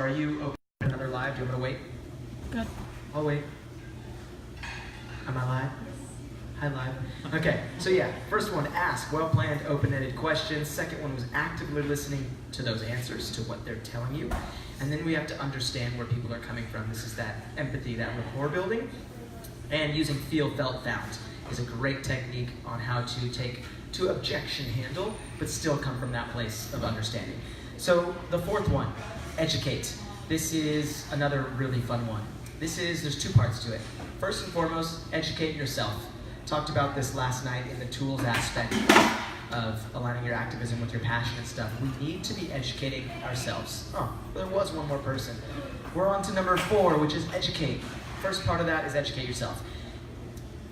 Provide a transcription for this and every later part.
are you open to another live? Do you want me to wait? Good. I'll wait. Am I live? Hi, live. Okay, so yeah, first one, ask well-planned, open-ended questions. Second one was actively listening to those answers, to what they're telling you. And then we have to understand where people are coming from. This is that empathy, that rapport building. And using feel, felt, found is a great technique on how to take to objection handle, but still come from that place of understanding. So the fourth one, educate. This is another really fun one. There's two parts to it. First and foremost, educate yourself. Talked about this last night in the tools aspect of aligning your activism with your passion and stuff. We need to be educating ourselves. Oh, there was one more person. We're on to number 4, which is educate. First part of that is educate yourself.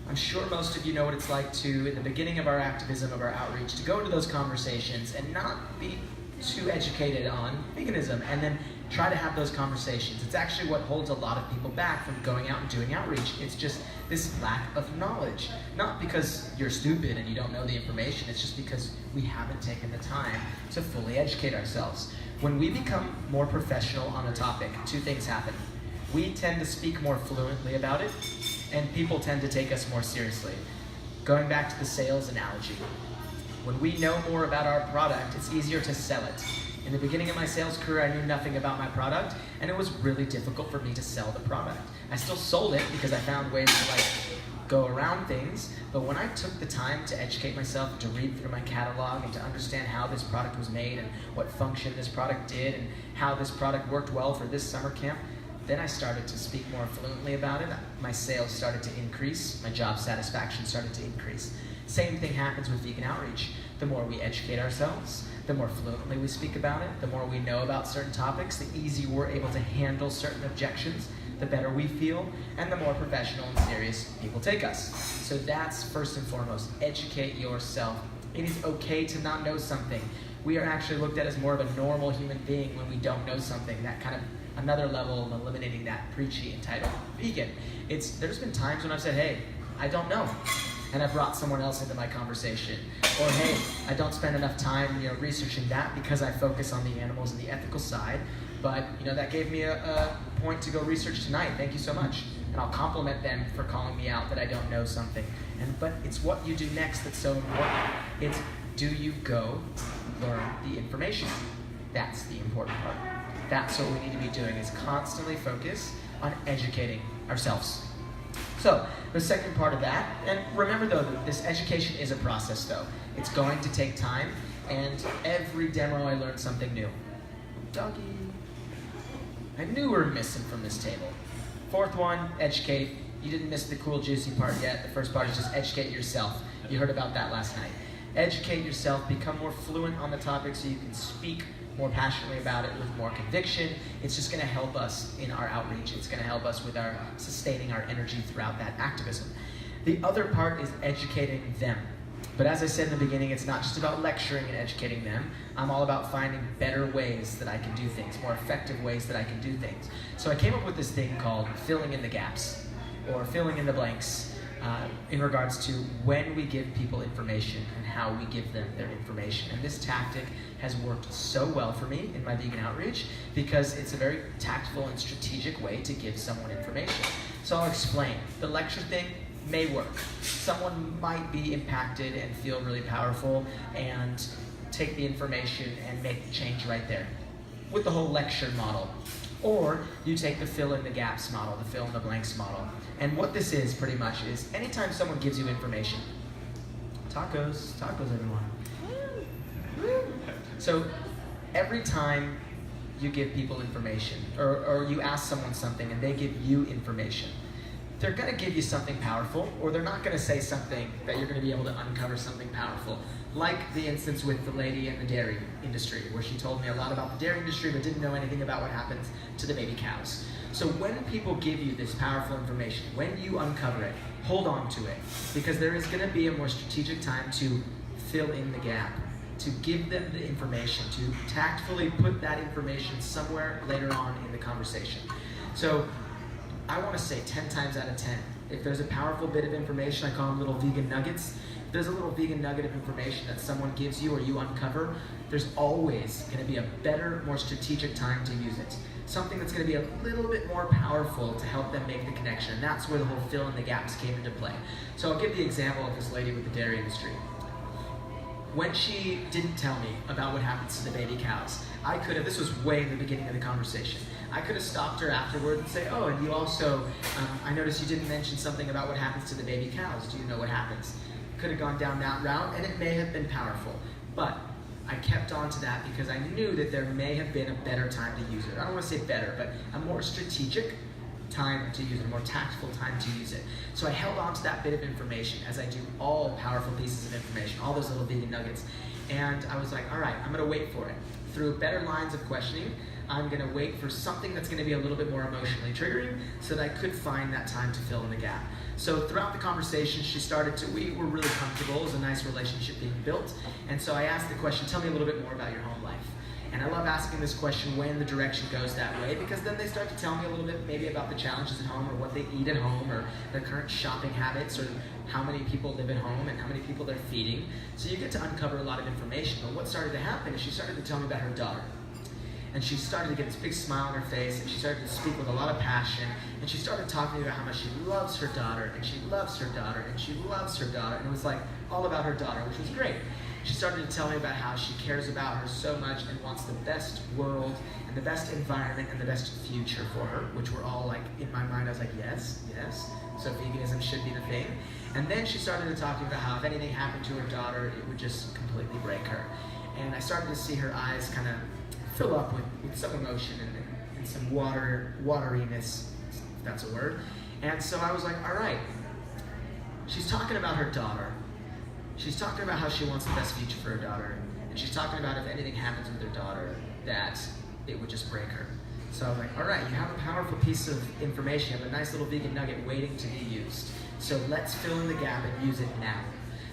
I'm sure most of you know what it's like to, in the beginning of our activism, of our outreach, to go into those conversations and not be too educated on veganism, and then try to have those conversations. It's actually what holds a lot of people back from going out and doing outreach. It's just this lack of knowledge. Not because you're stupid and you don't know the information, it's just because we haven't taken the time to fully educate ourselves. When we become more professional on a topic, two things happen. We tend to speak more fluently about it, and people tend to take us more seriously. Going back to the sales analogy, when we know more about our product, it's easier to sell it. In the beginning of my sales career, I knew nothing about my product, and it was really difficult for me to sell the product. I still sold it because I found ways to go around things, but when I took the time to educate myself, to read through my catalog, and to understand how this product was made, and what function this product did, and how this product worked well for this summer camp, then I started to speak more fluently about it. My sales started to increase, my job satisfaction started to increase. Same thing happens with vegan outreach. The more we educate ourselves, the more fluently we speak about it, the more we know about certain topics, the easier we're able to handle certain objections, the better we feel, and the more professional and serious people take us. So that's first and foremost, educate yourself. It is okay to not know something. We are actually looked at as more of a normal human being when we don't know something. That kind of another level of eliminating that preachy entitled vegan. There's been times when I've said, hey, I don't know, and I brought someone else into my conversation. Or hey, I don't spend enough time researching that because I focus on the animals and the ethical side, but that gave me a point to go research tonight. Thank you so much. And I'll compliment them for calling me out that I don't know something. But it's what you do next that's so important. It's, do you go learn the information? That's the important part. That's what we need to be doing, is constantly focus on educating ourselves. So, the second part of that, and remember though, that this education is a process though. It's going to take time, and every demo I learned something new. Doggy. I knew we were missing from this table. Fourth one, educate. You didn't miss the cool juicy part yet. The first part is just educate yourself. You heard about that last night. Educate yourself, become more fluent on the topic so you can speak more passionately about it with more conviction. It's just going to help us in our outreach. It's going to help us with our sustaining our energy throughout that activism. The other part is educating them. But as I said in the beginning, it's not just about lecturing and educating them. I'm all about finding better ways that I can do things, more effective ways that I can do things. So I came up with this thing called filling in the gaps, or filling in the blanks, in regards to when we give people information and how we give them their information. And this tactic has worked so well for me in my vegan outreach because it's a very tactful and strategic way to give someone information. So I'll explain. The lecture thing may work. Someone might be impacted and feel really powerful and take the information and make the change right there with the whole lecture model. Or you take the fill in the gaps model, the fill in the blanks model. And what this is pretty much is anytime someone gives you information, tacos everyone. So every time you give people information, or you ask someone something and they give you information, they're gonna give you something powerful, or they're not gonna say something that you're gonna be able to uncover something powerful. Like the instance with the lady in the dairy industry, where she told me a lot about the dairy industry but didn't know anything about what happens to the baby cows. So when people give you this powerful information, when you uncover it, hold on to it, because there is gonna be a more strategic time to fill in the gap, to give them the information, to tactfully put that information somewhere later on in the conversation. So I wanna say 10 times out of 10, if there's a powerful bit of information, I call them little vegan nuggets, if there's a little vegan nugget of information that someone gives you or you uncover, there's always gonna be a better, more strategic time to use it. something that's going to be a little bit more powerful to help them make the connection. And that's where the whole fill in the gaps came into play. So I'll give the example of this lady with the dairy industry. When she didn't tell me about what happens to the baby cows, I could have, this was way in the beginning of the conversation, I could have stopped her afterward and say, oh, and you also, I noticed you didn't mention something about what happens to the baby cows. Do you know what happens? Could have gone down that route, and it may have been powerful. But I kept on to that because I knew that there may have been a better time to use it. I don't want to say better, but a more strategic time to use it, a more tactful time to use it. So I held on to that bit of information, as I do all powerful pieces of information, all those little vegan nuggets. And I was like, all right, I'm going to wait for it. Through better lines of questioning, I'm going to wait for something that's going to be a little bit more emotionally triggering so that I could find that time to fill in the gap. So throughout the conversation, we were really comfortable. It was a nice relationship being built. And so I asked the question, tell me a little bit more about your home life. And I love asking this question when the direction goes that way, because then they start to tell me a little bit maybe about the challenges at home, or what they eat at home, or their current shopping habits, or how many people live at home and how many people they're feeding. So you get to uncover a lot of information. But what started to happen is she started to tell me about her daughter. And she started to get this big smile on her face, and she started to speak with a lot of passion, and she started talking to me about how much she loves her daughter, and she loves her daughter, and she loves her daughter, and it was like all about her daughter, which was great. She started to tell me about how she cares about her so much and wants the best world and the best environment and the best future for her, which were all like, in my mind, I was like, yes, yes. So veganism should be the thing. And then she started to talk to me about how if anything happened to her daughter, it would just completely break her. And I started to see her eyes kind of fill up with some emotion and some wateriness, if that's a word. And so I was like, all right, she's talking about her daughter. She's talking about how she wants the best future for her daughter. And she's talking about if anything happens with her daughter, that it would just break her. So I was like, all right, you have a powerful piece of information. You have a nice little vegan nugget waiting to be used. So let's fill in the gap and use it now.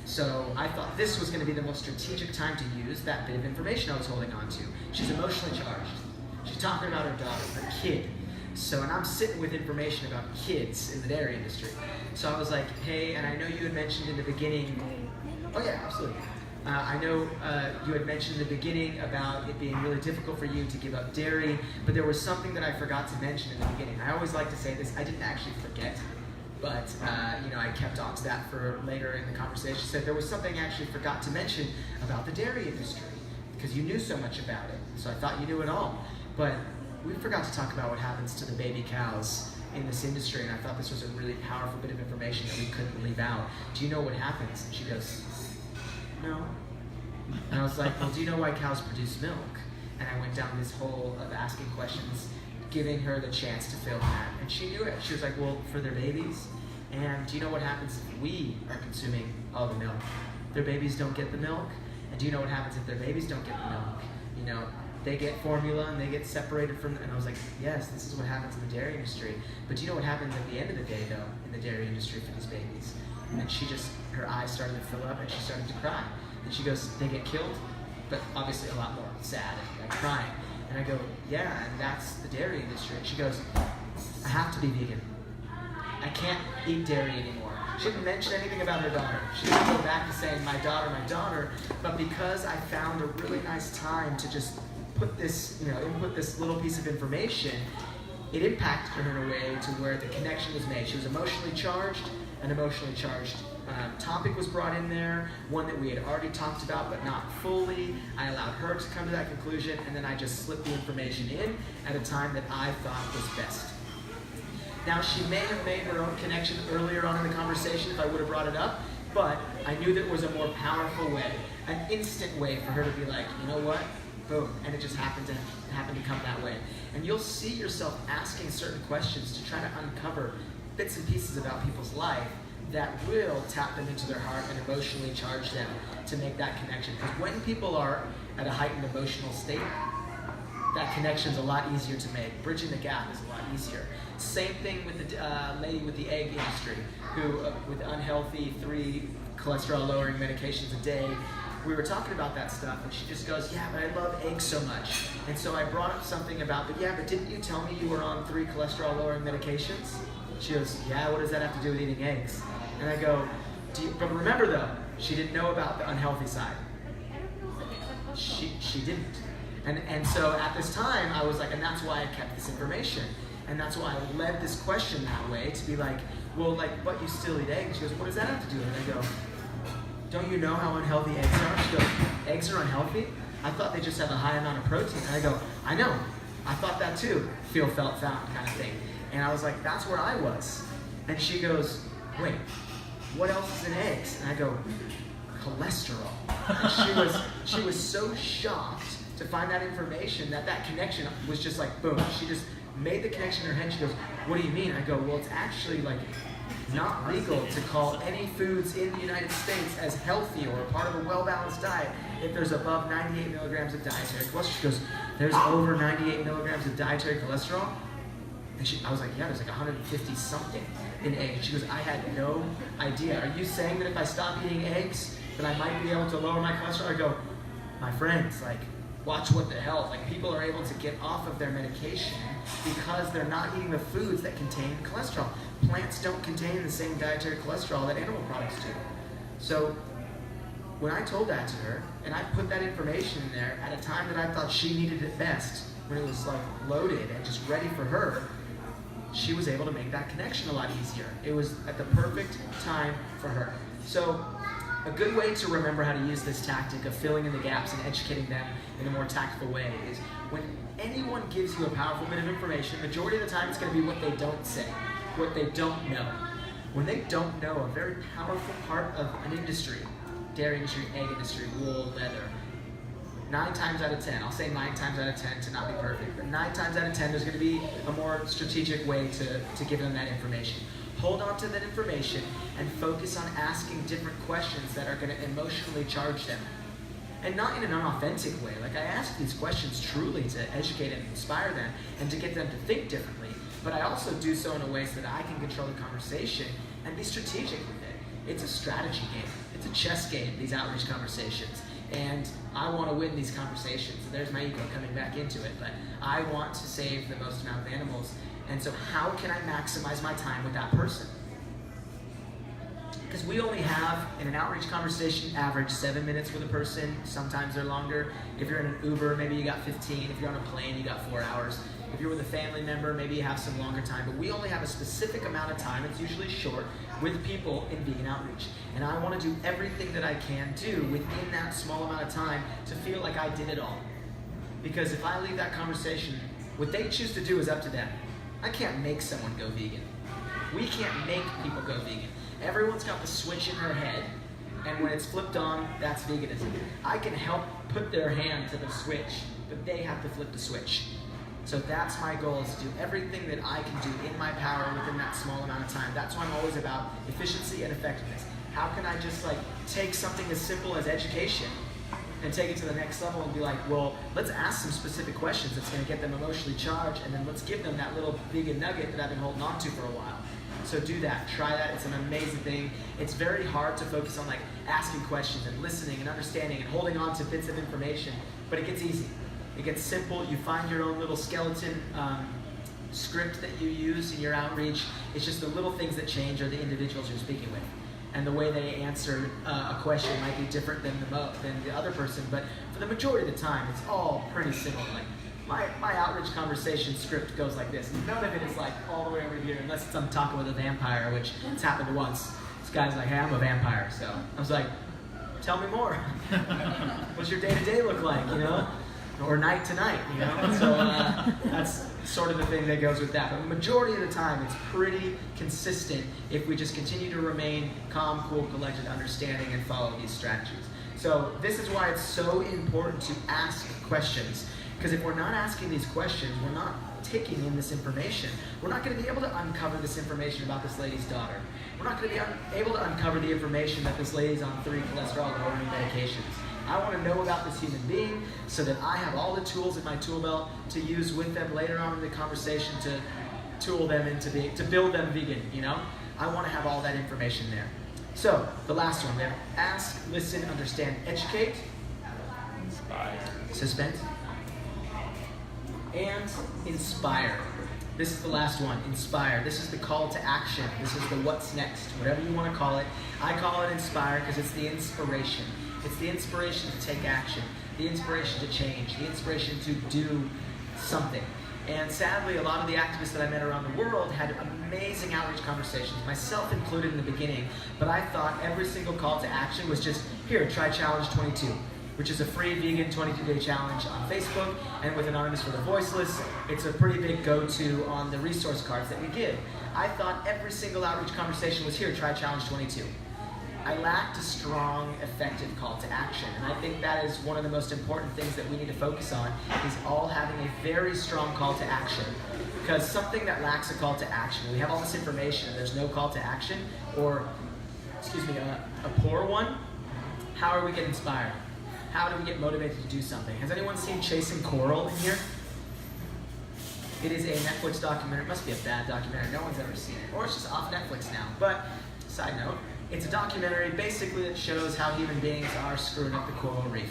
So I thought this was going to be the most strategic time to use that bit of information I was holding on to. She's emotionally charged. She's talking about her daughter, her kid. So, and I'm sitting with information about kids in the dairy industry. So I was like, hey, and I know you had mentioned in the beginning, oh yeah, absolutely. I know you had mentioned in the beginning about it being really difficult for you to give up dairy, but there was something that I forgot to mention in the beginning. I always like to say this, I didn't actually forget. But, I kept on to that for later in the conversation. Said there was something I actually forgot to mention about the dairy industry, because you knew so much about it. So I thought you knew it all. But we forgot to talk about what happens to the baby cows in this industry, and I thought this was a really powerful bit of information that we couldn't leave out. Do you know what happens? And she goes, no. And I was like, well, do you know why cows produce milk? And I went down this hole of asking questions, giving her the chance to fill that. And she knew it. She was like, well, for their babies. And do you know what happens if we are consuming all the milk? Their babies don't get the milk. And do you know what happens if their babies don't get the milk? They get formula and they get separated from, and I was like, yes, this is what happens in the dairy industry. But do you know what happens at the end of the day, though, in the dairy industry for these babies? And then her eyes started to fill up and she started to cry. And she goes, they get killed, but obviously a lot more sad and crying. And I go, yeah, and that's the dairy industry. And she goes, I have to be vegan. I can't eat dairy anymore. She didn't mention anything about her daughter. She didn't go back to saying, my daughter. But because I found a really nice time to just put this, input this little piece of information, it impacted her in a way to where the connection was made. She was emotionally charged. An emotionally charged topic was brought in there, one that we had already talked about but not fully. I allowed her to come to that conclusion, and then I just slipped the information in at a time that I thought was best. Now, she may have made her own connection earlier on in the conversation if I would have brought it up, but I knew there was a more powerful way, an instant way for her to be like, you know what? Boom. And it just happened to come that way. And you'll see yourself asking certain questions to try to uncover bits and pieces about people's life that will tap them into their heart and emotionally charge them to make that connection. Because when people are at a heightened emotional state, that connection's a lot easier to make. Bridging the gap is a lot easier. Same thing with the lady with the egg industry, who with unhealthy 3 cholesterol-lowering medications a day. We were talking about that stuff, and she just goes, yeah, but I love eggs so much. And so I brought up something about, but didn't you tell me you were on 3 cholesterol-lowering medications? She goes, yeah, what does that have to do with eating eggs? And I go, but remember though, she didn't know about the unhealthy side. She didn't. And so at this time, I was like, and that's why I kept this information. And that's why I led this question that way, to be like, well, like, but you still eat eggs. She goes, what does that have to do with it? I go, don't you know how unhealthy eggs are? She goes, eggs are unhealthy? I thought they just have a high amount of protein. And I go, I know. I thought that too. Feel, felt, found kind of thing. And I was like, that's where I was. And she goes, wait, what else is in eggs? And I go, cholesterol. And she was so shocked to find that information, that connection was just like, boom. She just made the connection in her head. She goes, what do you mean? I go, well, it's actually like not legal to call any foods in the United States as healthy or a part of a well-balanced diet if there's above 98 milligrams of dietary cholesterol. She goes, there's over 98 milligrams of dietary cholesterol? And I was like, yeah, there's like 150 something in eggs. She goes, I had no idea. Are you saying that if I stop eating eggs, that I might be able to lower my cholesterol? I go, my friends, like, watch what the hell. Like, people are able to get off of their medication because they're not eating the foods that contain cholesterol. Plants don't contain the same dietary cholesterol that animal products do. So when I told that to her, and I put that information in there at a time that I thought she needed it best, when it was like loaded and just ready for her, she was able to make that connection a lot easier. It was at the perfect time for her. So a good way to remember how to use this tactic of filling in the gaps and educating them in a more tactful way is when anyone gives you a powerful bit of information, majority of the time it's going to be what they don't say, what they don't know. When they don't know a very powerful part of an industry, dairy industry, egg industry, wool, leather, 9 times out of 10, I'll say 9 times out of 10 to not be perfect, but 9 times out of 10 there's going to be a more strategic way to give them that information. Hold on to that information and focus on asking different questions that are going to emotionally charge them. And not in an unauthentic way. Like, I ask these questions truly to educate and inspire them and to get them to think differently. But I also do so in a way so that I can control the conversation and be strategic with it. It's a strategy game. It's a chess game, these outreach conversations. And I want to win these conversations. So there's my ego coming back into it. But I want to save the most amount of animals. And so how can I maximize my time with that person? Because we only have, in an outreach conversation, average 7 minutes with a person. Sometimes they're longer. If you're in an Uber, maybe you got 15. If you're on a plane, you got 4 hours. If you're with a family member, maybe you have some longer time. But we only have a specific amount of time, it's usually short, with people in vegan outreach. And I want to do everything that I can do within that small amount of time to feel like I did it all. Because if I leave that conversation, what they choose to do is up to them. I can't make someone go vegan. We can't make people go vegan. Everyone's got the switch in their head, and when it's flipped on, that's veganism. I can help put their hand to the switch, but they have to flip the switch. So that's my goal, is to do everything that I can do in my power within that small amount of time. That's why I'm always about efficiency and effectiveness. How can I just like take something as simple as education and take it to the next level and be like, well, let's ask some specific questions that's going to get them emotionally charged, and then let's give them that little vegan nugget that I've been holding on to for a while. So do that, try that, it's an amazing thing. It's very hard to focus on like asking questions and listening and understanding and holding on to bits of information, but it gets easy. It gets simple, you find your own little skeleton script that you use in your outreach. It's just the little things that change are the individuals you're speaking with. And the way they answer a question might be different than the other person, but for the majority of the time, it's all pretty similar. Like my outreach conversation script goes like this. None of it is like all the way over here, unless it's I'm talking with a vampire, which it's happened once. This guy's like, hey, I'm a vampire, so I was like, tell me more. What's your day-to-day look like, you know? Or night to night, you know? So that's sort of the thing that goes with that. But the majority of the time, it's pretty consistent if we just continue to remain calm, cool, collected, understanding, and follow these strategies. So this is why it's so important to ask questions. Because if we're not asking these questions, we're not taking in this information. We're not going to be able to uncover this information about this lady's daughter. We're not going to be able to uncover the information that this lady's on 3 cholesterol-lowering medications. I want to know about this human being so that I have all the tools in my tool belt to use with them later on in the conversation to tool them into to build them vegan, you know? I want to have all that information there. So, the last one there. Ask, listen, understand, educate. Inspire. Suspend. And inspire. This is the last one, inspire. This is the call to action. This is the what's next, whatever you want to call it. I call it inspire because it's the inspiration. It's the inspiration to take action. the inspiration to change, the inspiration to do something. And sadly, a lot of the activists that I met around the world had amazing outreach conversations, myself included in the beginning, but I thought every single call to action was just, here, try Challenge 22, which is a free vegan 22-day challenge on Facebook, and with Anonymous for the Voiceless, it's a pretty big go-to on the resource cards that we give. I thought every single outreach conversation was, here, try Challenge 22. I lacked a strong, effective call to action, and I think that is one of the most important things that we need to focus on, is all having a very strong call to action. Because something that lacks a call to action, we have all this information and there's no call to action, or, a poor one, how are we getting inspired? How do we get motivated to do something? Has anyone seen Chasing Coral in here? It is a Netflix documentary. It must be a bad documentary. No one's ever seen it. Or it's just off Netflix now. But, side note, it's a documentary basically that shows how human beings are screwing up the coral reef.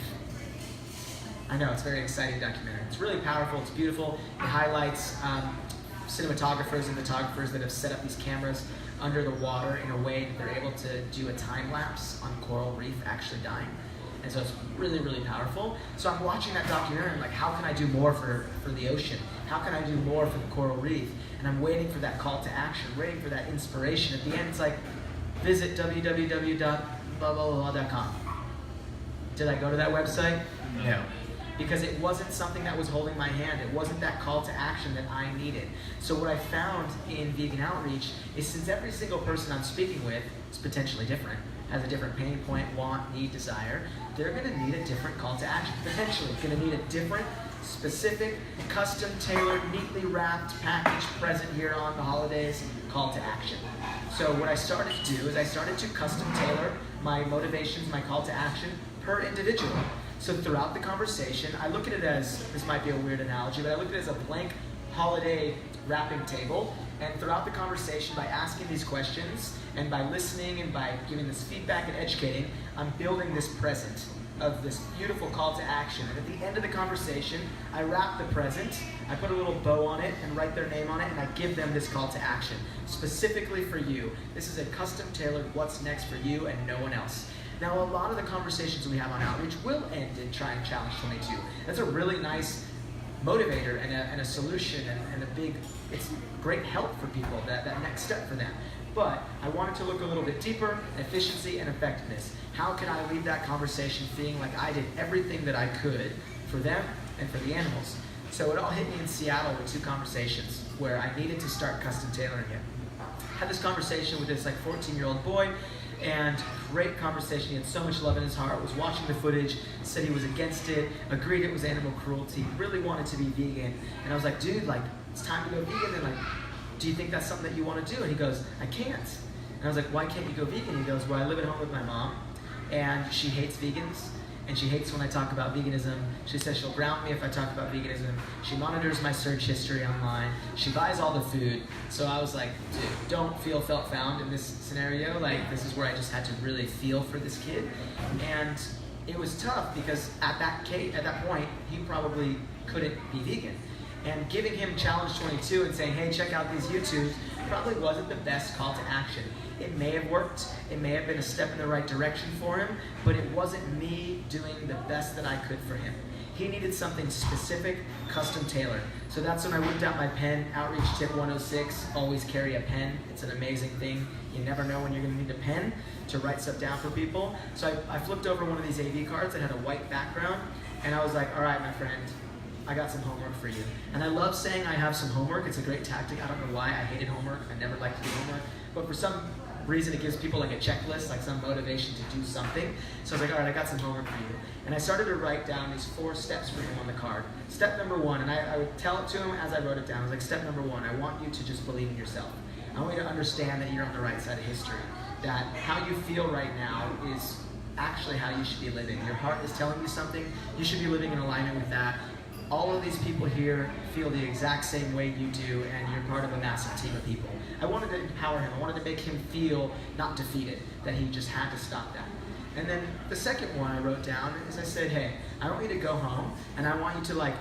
I know, it's a very exciting documentary. It's really powerful, it's beautiful. It highlights cinematographers and photographers that have set up these cameras under the water in a way that they're able to do a time lapse on coral reef actually dying. And so it's really, really powerful. So I'm watching that documentary and I'm like, how can I do more for the ocean? How can I do more for the coral reef? And I'm waiting for that call to action, waiting for that inspiration. At the end, it's like, visit www.blah.com. Did I go to that website? No. Because it wasn't something that was holding my hand. It wasn't that call to action that I needed. So what I found in vegan outreach is, since every single person I'm speaking with is potentially different, has a different pain point, want, need, desire, they're gonna need a different call to action. Potentially gonna need a different, specific, custom tailored, neatly wrapped, packaged, present here on the holidays call to action. So what I started to do is I started to custom tailor my motivations, my call to action per individual. So throughout the conversation, I look at it as, this might be a weird analogy, but I look at it as a blank holiday wrapping table. And throughout the conversation, by asking these questions and by listening and by giving this feedback and educating, I'm building this present of this beautiful call to action. And at the end of the conversation, I wrap the present, I put a little bow on it and write their name on it, and I give them this call to action, specifically for you. This is a custom tailored what's next for you and no one else. Now, a lot of the conversations we have on outreach will end in trying Challenge 22. That's a really nice motivator and a solution and a big, it's great help for people, that next step for them. But I wanted to look a little bit deeper, efficiency and effectiveness. How can I leave that conversation feeling like I did everything that I could for them and for the animals? So it all hit me in Seattle with 2 conversations where I needed to start custom tailoring it. I had this conversation with this 14-year-old boy, and great conversation. He had so much love in his heart, was watching the footage, said he was against it, agreed it was animal cruelty, really wanted to be vegan. And I was like, dude, it's time to go vegan. And do you think that's something that you want to do? And he goes, I can't. And I was like, why can't you go vegan? He goes, well, I live at home with my mom, and she hates vegans, and she hates when I talk about veganism. She says she'll ground me if I talk about veganism. She monitors my search history online. She buys all the food. So I was like, dude, don't feel, felt, found in this scenario. This is where I just had to really feel for this kid. And it was tough because at that point, he probably couldn't be vegan. And giving him Challenge 22 and saying, hey, check out these YouTubes, probably wasn't the best call to action. It may have worked, it may have been a step in the right direction for him, but it wasn't me doing the best that I could for him. He needed something specific, custom tailored. So that's when I whipped out my pen. Outreach tip 106, always carry a pen. It's an amazing thing. You never know when you're gonna need a pen to write stuff down for people. So I flipped over one of these AV cards that had a white background, and I was like, all right, my friend, I got some homework for you. And I love saying I have some homework. It's a great tactic. I don't know why I hated homework. I never liked to do homework. But for some reason, it gives people a checklist, some motivation to do something. So I was like, all right, I got some homework for you. And I started to write down these 4 steps for him on the card. Step number 1, and I would tell it to him as I wrote it down. I was like, step number 1, I want you to just believe in yourself. I want you to understand that you're on the right side of history. That how you feel right now is actually how you should be living. Your heart is telling you something. You should be living in alignment with that. All of these people here feel the exact same way you do, and you're part of a massive team of people. I wanted to empower him. I wanted to make him feel not defeated, that he just had to stop that. And then the second one I wrote down is I said, hey, I want you to go home, and I want you to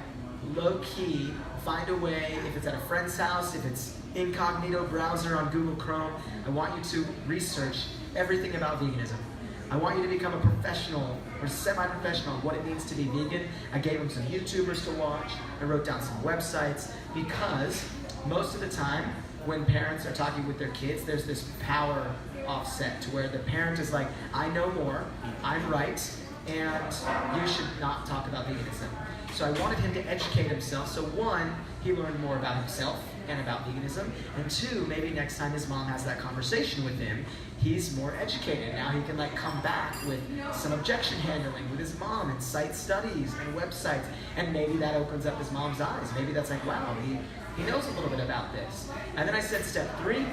low-key find a way, if it's at a friend's house, if it's incognito browser on Google Chrome, I want you to research everything about veganism. I want you to become a professional or semi-professional on what it means to be vegan. I gave him some YouTubers to watch. I wrote down some websites because most of the time when parents are talking with their kids, there's this power offset to where the parent is like, I know more, I'm right, and you should not talk about veganism. So I wanted him to educate himself. So one, he learned more about himself and about veganism. And two, maybe next time his mom has that conversation with him, he's more educated. Now he can like come back with some objection handling with his mom and cite studies and websites. And maybe that opens up his mom's eyes. Maybe that's like, wow, he knows a little bit about this. And then I said step 3,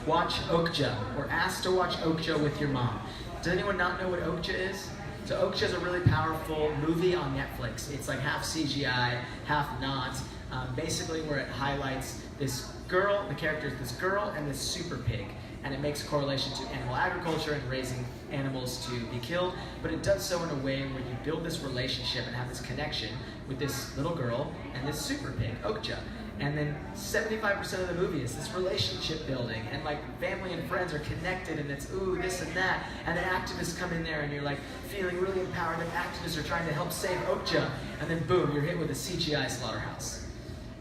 watch Okja, or ask to watch Okja with your mom. Does anyone not know what Okja is? So Okja is a really powerful movie on Netflix. It's like half CGI, half not. Basically where it highlights this girl, the character is this girl and this super pig. And it makes a correlation to animal agriculture and raising animals to be killed. But it does so in a way where you build this relationship and have this connection with this little girl and this super pig, Okja. And then 75% of the movie is this relationship building, and like family and friends are connected, and it's ooh, this and that, and the activists come in there and you're like feeling really empowered that activists are trying to help save Okja, and then boom, you're hit with a CGI slaughterhouse.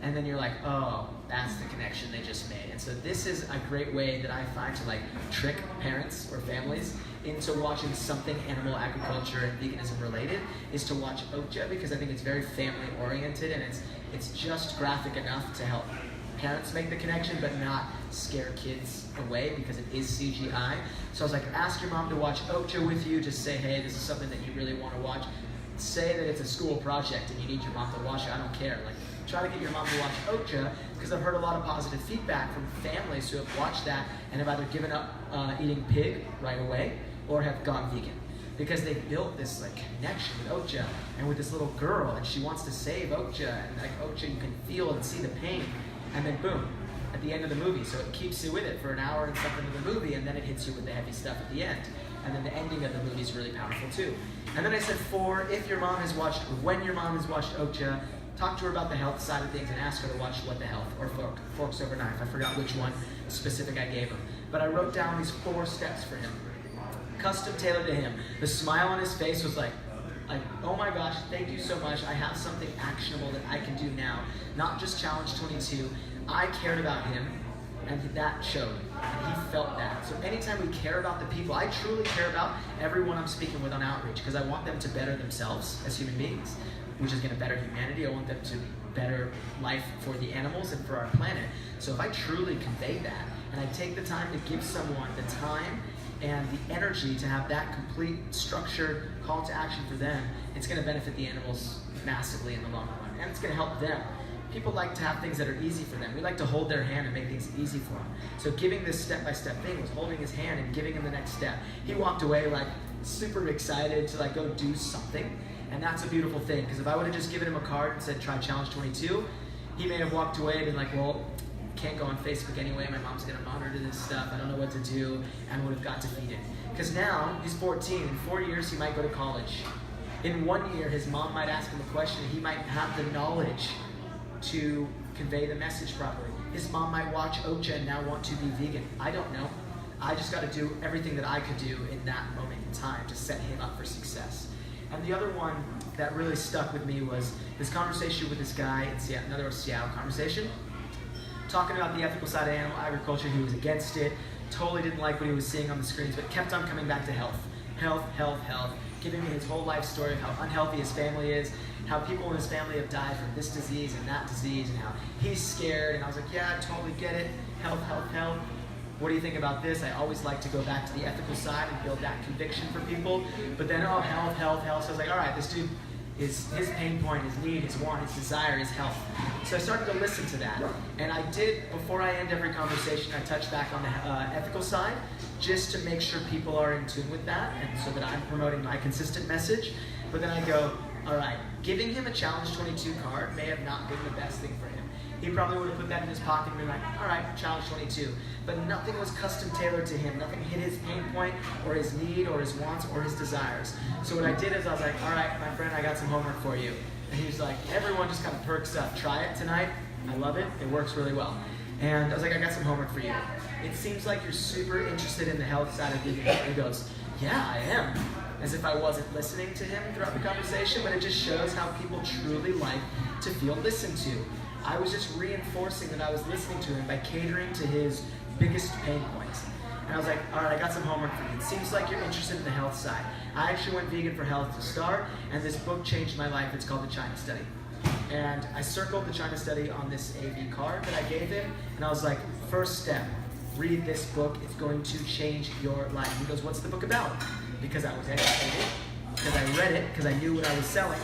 And then you're like, oh, that's the connection they just made. And so this is a great way that I find to like trick parents or families into watching something animal agriculture and veganism related, is to watch Okja, because I think it's very family oriented and it's just graphic enough to help parents make the connection but not scare kids away because it is CGI. So I was like, ask your mom to watch Okja with you. Just say, hey, this is something that you really want to watch. Say that it's a school project and you need your mom to watch it. I don't care. Like, try to get your mom to watch Okja, because I've heard a lot of positive feedback from families who have watched that and have either given up eating pig right away or have gone vegan, because they built this like connection with Okja and with this little girl, and she wants to save Okja, and like Okja you can feel and see the pain, and then boom, at the end of the movie. So it keeps you with it for an hour and something of the movie, and then it hits you with the heavy stuff at the end. And then the ending of the movie is really powerful too. And then I said 4, if your mom has watched, when your mom has watched Okja, talk to her about the health side of things and ask her to watch What the Health or Forks Over Knife. I forgot which one specific I gave him. But I wrote down these 4 steps for him, custom tailored to him. The smile on his face was like, oh my gosh, thank you so much. I have something actionable that I can do now. Not just Challenge 22. I cared about him, and that showed. And he felt that. So anytime we care about the people, I truly care about everyone I'm speaking with on Outreach, because I want them to better themselves as human beings, which is going to better humanity. I want them to better life for the animals and for our planet. So if I truly convey that, and I take the time to give someone the time and the energy to have that complete structured call to action for them, it's going to benefit the animals massively in the long run, and it's going to help them. People like to have things that are easy for them. We like to hold their hand and make things easy for them. So giving this step-by-step thing was holding his hand and giving him the next step. He walked away like super excited to like go do something. And that's a beautiful thing, because if I would have just given him a card and said, try Challenge 22, he may have walked away and been like, well, can't go on Facebook anyway, my mom's gonna monitor this stuff, I don't know what to do, and would have got defeated. Because now, he's 14, in 4 years he might go to college. In 1 year, his mom might ask him a question, and he might have the knowledge to convey the message properly. His mom might watch Okja and now want to be vegan. I don't know. I just gotta do everything that I could do in that moment in time to set him up for success. And the other one that really stuck with me was this conversation with this guy in Seattle, another Seattle conversation, talking about the ethical side of animal agriculture. He was against it, totally didn't like what he was seeing on the screens, but kept on coming back to health. Health, health, health, giving me his whole life story of how unhealthy his family is, how people in his family have died from this disease and that disease, and how he's scared. And I was like, yeah, I totally get it. Health, health, health. What do you think about this? I always like to go back to the ethical side and build that conviction for people. But then, oh, health, health, health. So I was like, all right, this dude, his pain point, his need, his want, his desire is health. So I started to listen to that. And I did, before I end every conversation, I touch back on the ethical side, just to make sure people are in tune with that, and so that I'm promoting my consistent message. But then I go, all right, giving him a Challenge 22 card may have not been the best thing for him. He probably would have put that in his pocket and been like, all right, Challenge 22. But nothing was custom tailored to him. Nothing hit his pain point or his need or his wants or his desires. So what I did is I was like, all right, my friend, I got some homework for you. And he was like, everyone just kind of perks up. Try it tonight. I love it. It works really well. And I was like, I got some homework for you. It seems like you're super interested in the health side of veganism. He goes, yeah, I am. As if I wasn't listening to him throughout the conversation, but it just shows how people truly like to feel listened to. I was just reinforcing that I was listening to him by catering to his biggest pain points. And I was like, all right, I got some homework for you. It seems like you're interested in the health side. I actually went vegan for health to start, and this book changed my life. It's called The China Study. And I circled The China Study on this AV card that I gave him, and I was like, first step, read this book. It's going to change your life. He goes, what's the book about? Because I was educated, because I read it, because I knew what I was selling.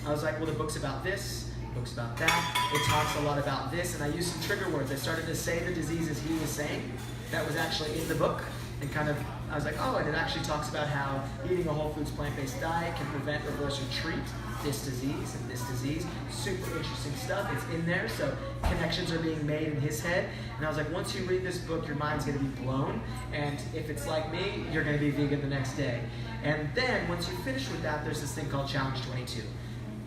I was like, well, the book's about this, the book's about that. It talks a lot about this, and I used some trigger words. I started to say the diseases he was saying that was actually in the book, and kind of, I was like, oh, and it actually talks about how eating a whole foods plant-based diet can prevent, reverse, or treat this disease and this disease. Super interesting stuff. It's in there, so connections are being made in his head. And I was like, once you read this book, your mind's going to be blown, and if it's like me, you're going to be vegan the next day. And then, once you finish with that, there's this thing called Challenge 22.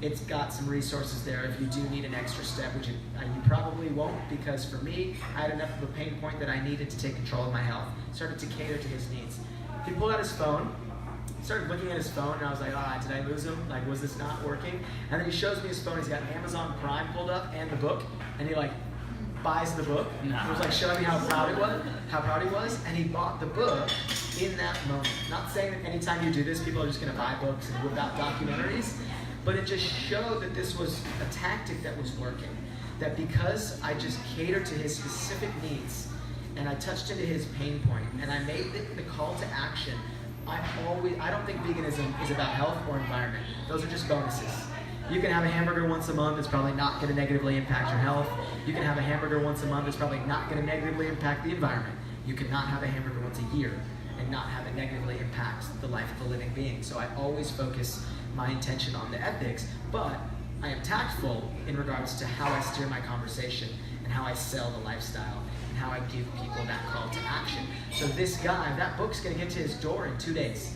It's got some resources there if you do need an extra step, which you probably won't, because for me, I had enough of a pain point that I needed to take control of my health. Started to cater to his needs. He pulled out his phone, started looking at his phone, and I was like, did I lose him? Like, was this not working? And then he shows me his phone. He's got Amazon Prime pulled up and the book, and he buys the book. No. He was like showing me how proud he was, and he bought the book in that moment. Not saying that anytime you do this, people are just going to buy books and whip out documentaries, but it just showed that this was a tactic that was working. That because I just catered to his specific needs, and I touched into his pain point, and I made the call to action. I don't think veganism is about health or environment. Those are just bonuses. You can have a hamburger once a month, it's probably not going to negatively impact your health. You can have a hamburger once a month, it's probably not going to negatively impact the environment. You cannot have a hamburger once a year and not have it negatively impact the life of a living being. So I always focus my intention on the ethics, but I am tactful in regards to how I steer my conversation and how I sell the lifestyle and how I give people that call to action. So this guy, that book's going to get to his door in 2 days.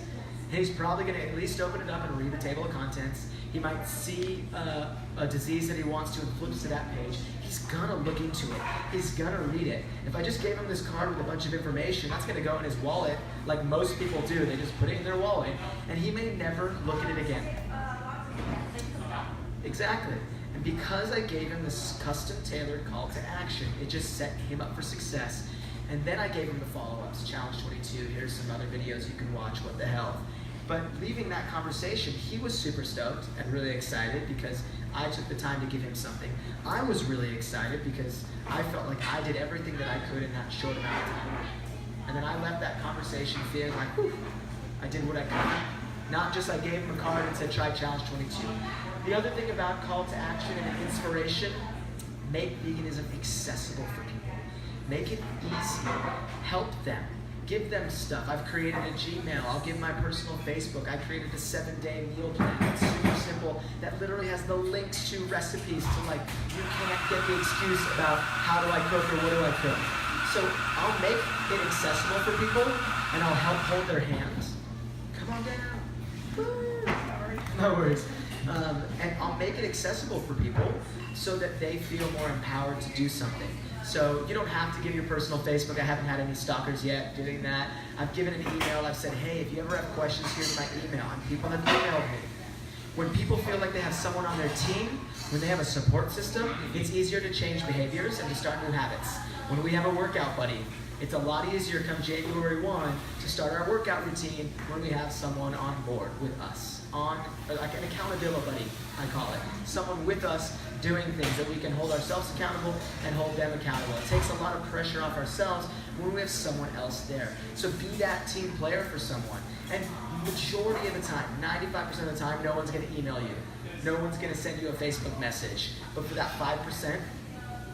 And he's probably going to at least open it up and read the table of contents. He might see a disease that he wants to and flips to that page. He's gonna look into it. He's gonna read it. If I just gave him this card with a bunch of information, that's gonna go in his wallet like most people do. They just put it in their wallet, and he may never look at it again. Exactly. And because I gave him this custom-tailored call to action, it just set him up for success. And then I gave him the follow-ups, Challenge 22, here's some other videos you can watch, what the hell. But leaving that conversation, he was super stoked and really excited because I took the time to give him something. I was really excited because I felt like I did everything that I could in that short amount of time. And then I left that conversation feeling like, whew, I did what I could. Not just I gave him a card and said, try Challenge 22. The other thing about call to action and inspiration, make veganism accessible for people. Make it easy. Help them. Give them stuff. I've created a Gmail. I'll give my personal Facebook. I created a 7-day meal plan. It's super simple. That literally has the links to recipes to you can't get the excuse about how do I cook or what do I cook. So I'll make it accessible for people and I'll help hold their hands. Come on down. Woo. Sorry. No worries. And I'll make it accessible for people so that they feel more empowered to do something. So you don't have to give your personal Facebook. I haven't had any stalkers yet doing that. I've given an email. I've said, hey, if you ever have questions, here's my email. And people have emailed me. When people feel like they have someone on their team, when they have a support system, it's easier to change behaviors and to start new habits. When we have a workout buddy, it's a lot easier come January 1 to start our workout routine when we have someone on board with us. Like an accountability buddy, I call it. Someone with us doing things that we can hold ourselves accountable and hold them accountable. It takes a lot of pressure off ourselves when we have someone else there. So be that team player for someone. And majority of the time, 95% of the time, no one's going to email you. No one's going to send you a Facebook message. But for that 5%,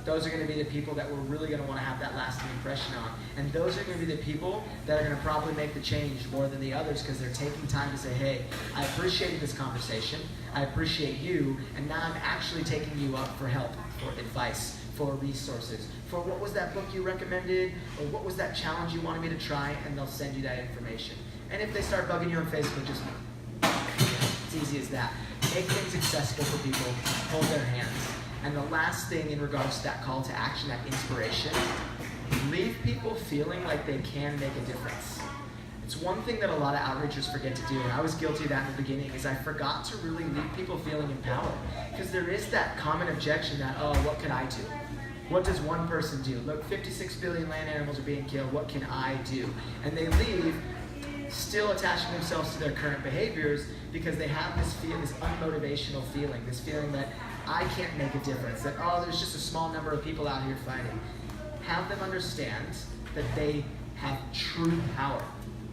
those are going to be the people that we're really going to want to have that lasting impression on. And those are going to be the people that are going to probably make the change more than the others because they're taking time to say, hey, I appreciated this conversation, I appreciate you, and now I'm actually taking you up for help, for advice, for resources, for what was that book you recommended, or what was that challenge you wanted me to try, and they'll send you that information. And if they start bugging you on Facebook, just, it's easy as that. Make things accessible for people, hold their hands. And the last thing in regards to that call to action, that inspiration, leave people feeling like they can make a difference. It's one thing that a lot of outreachers forget to do, and I was guilty of that in the beginning, is I forgot to really leave people feeling empowered. Because there is that common objection that, oh, what can I do? What does one person do? Look, 56 billion land animals are being killed, what can I do? And they leave still attaching themselves to their current behaviors because they have this unmotivational feeling, this feeling that I can't make a difference, that, oh, there's just a small number of people out here fighting. Have them understand that they have true power.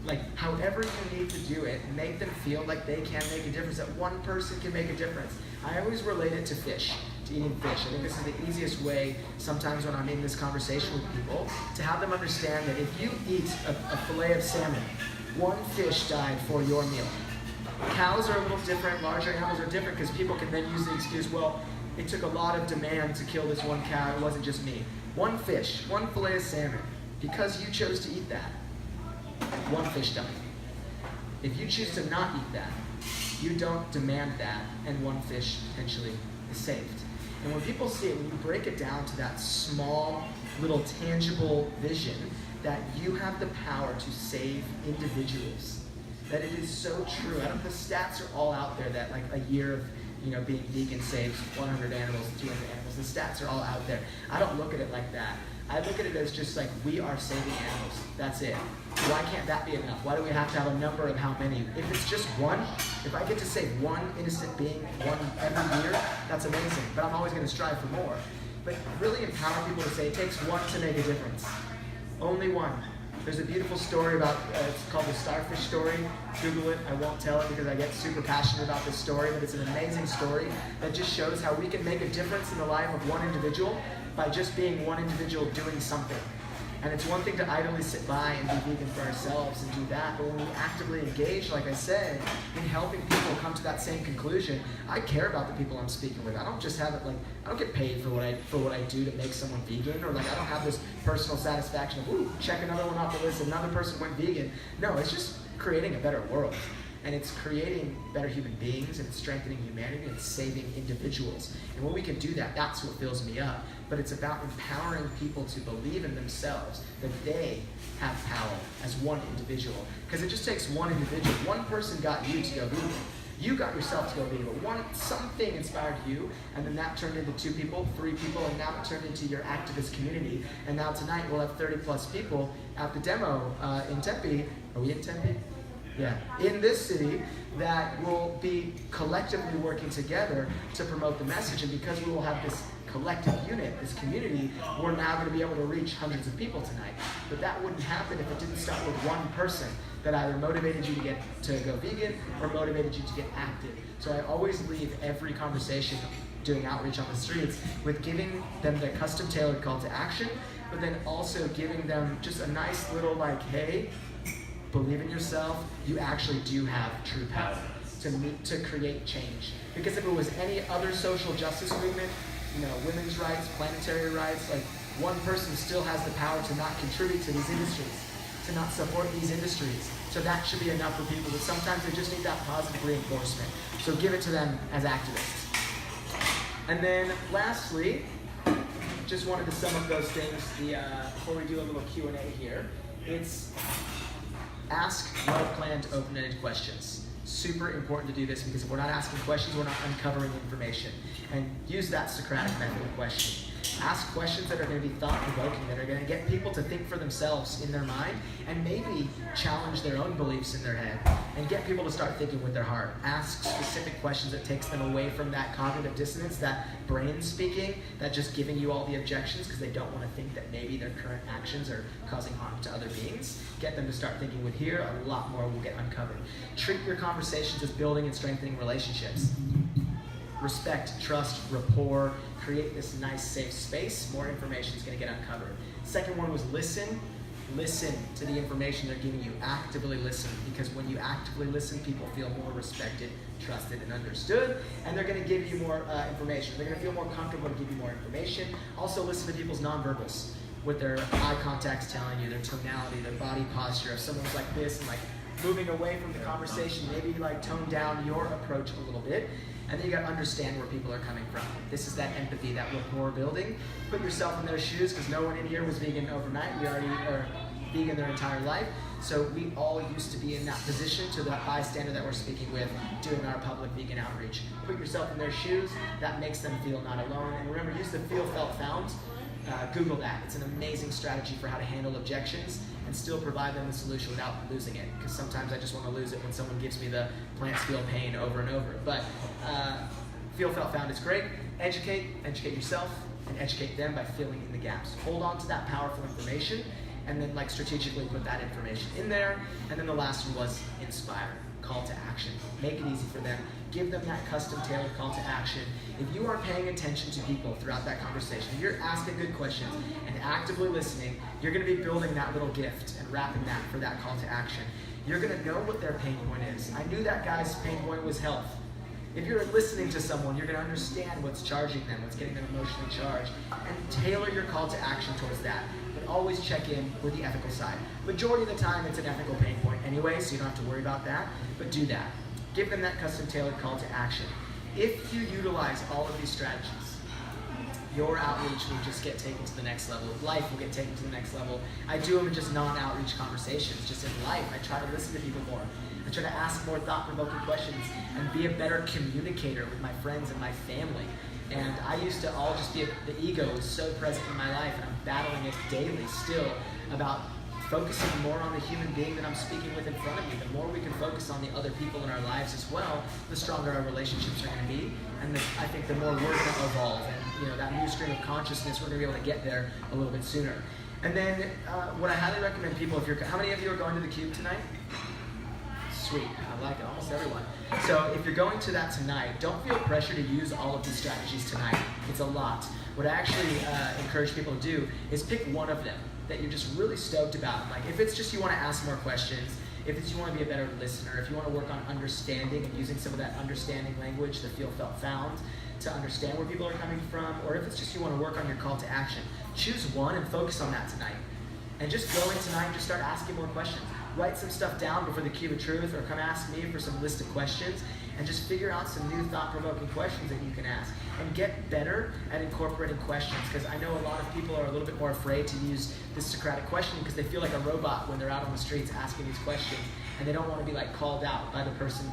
Like, however you need to do it, make them feel like they can make a difference, that one person can make a difference. I always relate it to fish, to eating fish. I think this is the easiest way, sometimes when I'm in this conversation with people, to have them understand that if you eat a fillet of salmon, one fish died for your meal. Cows are a little different, larger animals are different, because people can then use the excuse, well, it took a lot of demand to kill this one cow, it wasn't just me. One fish, one fillet of salmon, because you chose to eat that, one fish died. If you choose to not eat that, you don't demand that, and one fish potentially is saved. And when people see it, when you break it down to that small, little tangible vision, that you have the power to save individuals, that it is so true. I don't, the stats are all out there that like a year of being vegan saves 100 animals, 200 animals. The stats are all out there. I don't look at it like that. I look at it as just like, we are saving animals. That's it. Why can't that be enough? Why do we have to have a number of how many? If it's just one, if I get to save one innocent being, one every year, that's amazing. But I'm always going to strive for more. But really empower people to say it takes one to make a difference. Only one. There's a beautiful story about, it's called the starfish story. Google it. I won't tell it because I get super passionate about this story, but it's an amazing story that just shows how we can make a difference in the life of one individual by just being one individual doing something. And it's one thing to idly sit by and be vegan for ourselves and do that, but when we actively engage, like I said, in helping people come to that same conclusion, I care about the people I'm speaking with. I don't just have it like, I don't get paid for what I do to make someone vegan, or like I don't have this personal satisfaction of, ooh, check another one off the list, another person went vegan. No, it's just creating a better world. And it's creating better human beings, and it's strengthening humanity, and it's saving individuals. And when we can do that, that's what fills me up. But it's about empowering people to believe in themselves, that they have power as one individual. Because it just takes one individual. One person got you to go vegan. You got yourself to go vegan. But something inspired you, and then that turned into 2 people, 3 people, and now it turned into your activist community. And now tonight we'll have 30 plus people at the demo in Tempe. Are we in Tempe? Yeah, in this city, that will be collectively working together to promote the message. And because we will have this collective unit, this community, we're now going to be able to reach hundreds of people tonight. But that wouldn't happen if it didn't start with one person that either motivated you to go vegan or motivated you to get active. So I always leave every conversation doing outreach on the streets with giving them the custom tailored call to action, but then also giving them just a nice little like, hey, believe in yourself, you actually do have true power to create change. Because if it was any other social justice movement, women's rights, planetary rights, like one person still has the power to not contribute to these industries, to not support these industries. So that should be enough for people, but sometimes they just need that positive reinforcement. So give it to them as activists. And then lastly, just wanted to sum up those things before we do a little Q&A here. It's ask well-planned, open-ended questions. Super important to do this, because if we're not asking questions, we're not uncovering information. And use that Socratic method of questioning. Ask questions that are going to be thought-provoking, that are going to get people to think for themselves in their mind, and maybe challenge their own beliefs in their head, and get people to start thinking with their heart. Ask specific questions that takes them away from that cognitive dissonance, that brain speaking, that just giving you all the objections because they don't want to think that maybe their current actions are causing harm to other beings. Get them to start thinking with here, a lot more will get uncovered. Treat your conversations as building and strengthening relationships. Respect, trust, rapport, create this nice safe space, more information is going to get uncovered. Second one was listen. Listen to the information they're giving you. Actively listen, because when you actively listen, people feel more respected, trusted, and understood, and they're going to give you more information. They're going to feel more comfortable to give you more information. Also listen to people's nonverbals, what their eye contact's telling you, their tonality, their body posture. If someone's like this and like moving away from the conversation, maybe like tone down your approach a little bit. And then you gotta understand where people are coming from. This is that empathy, that rapport building. Put yourself in their shoes, because no one in here was vegan overnight. We already are vegan their entire life. So we all used to be in that position to that bystander that we're speaking with, doing our public vegan outreach. Put yourself in their shoes, that makes them feel not alone. And remember, use the feel, felt, found. Google that. It's an amazing strategy for how to handle objections and still provide them the solution without losing it. Because sometimes I just want to lose it when someone gives me the plants feel pain over and over. But feel, felt, found is great. Educate yourself, and educate them by filling in the gaps. Hold on to that powerful information, and then like strategically put that information in there. And then the last one was inspire. Call to action. Make it easy for them. Give them that custom tailored call to action. If you are paying attention to people throughout that conversation, if you're asking good questions and actively listening, you're going to be building that little gift and wrapping that for that call to action. You're going to know what their pain point is. I knew that guy's pain point was health. If you're listening to someone, you're going to understand what's charging them, what's getting them emotionally charged, and tailor your call to action towards that. But always check in with the ethical side. Majority of the time, it's an ethical pain point anyway, so you don't have to worry about that, but do that. Give them that custom tailored call to action. If you utilize all of these strategies, your outreach will just get taken to the next level. Life will get taken to the next level. I do them in just non-outreach conversations, just in life. I try to listen to people more. I try to ask more thought-provoking questions and be a better communicator with my friends and my family. And I used to all just be, the ego was so present in my life, and I'm battling it daily still about focusing more on the human being that I'm speaking with in front of me. The more we can focus on the other people in our lives as well, the stronger our relationships are going to be, and I think the more we're going to evolve, and that new stream of consciousness, we're going to be able to get there a little bit sooner. And then what I highly recommend people, how many of you are going to the Cube tonight? Sweet, I like it, almost everyone. So if you're going to that tonight, don't feel pressure to use all of these strategies tonight. It's a lot. What I actually encourage people to do is pick one of them that you're just really stoked about. Like if it's just you want to ask more questions, if it's you want to be a better listener, if you want to work on understanding and using some of that understanding language, the feel, felt, found, to understand where people are coming from, or if it's just you want to work on your call to action, choose one and focus on that tonight. And just go in tonight and just start asking more questions. Write some stuff down before the Cube of Truth, or come ask me for some list of questions, and just figure out some new thought-provoking questions that you can ask. And get better at incorporating questions, because I know a lot of people are a little bit more afraid to use this Socratic question because they feel like a robot when they're out on the streets asking these questions, and they don't want to be like called out by the person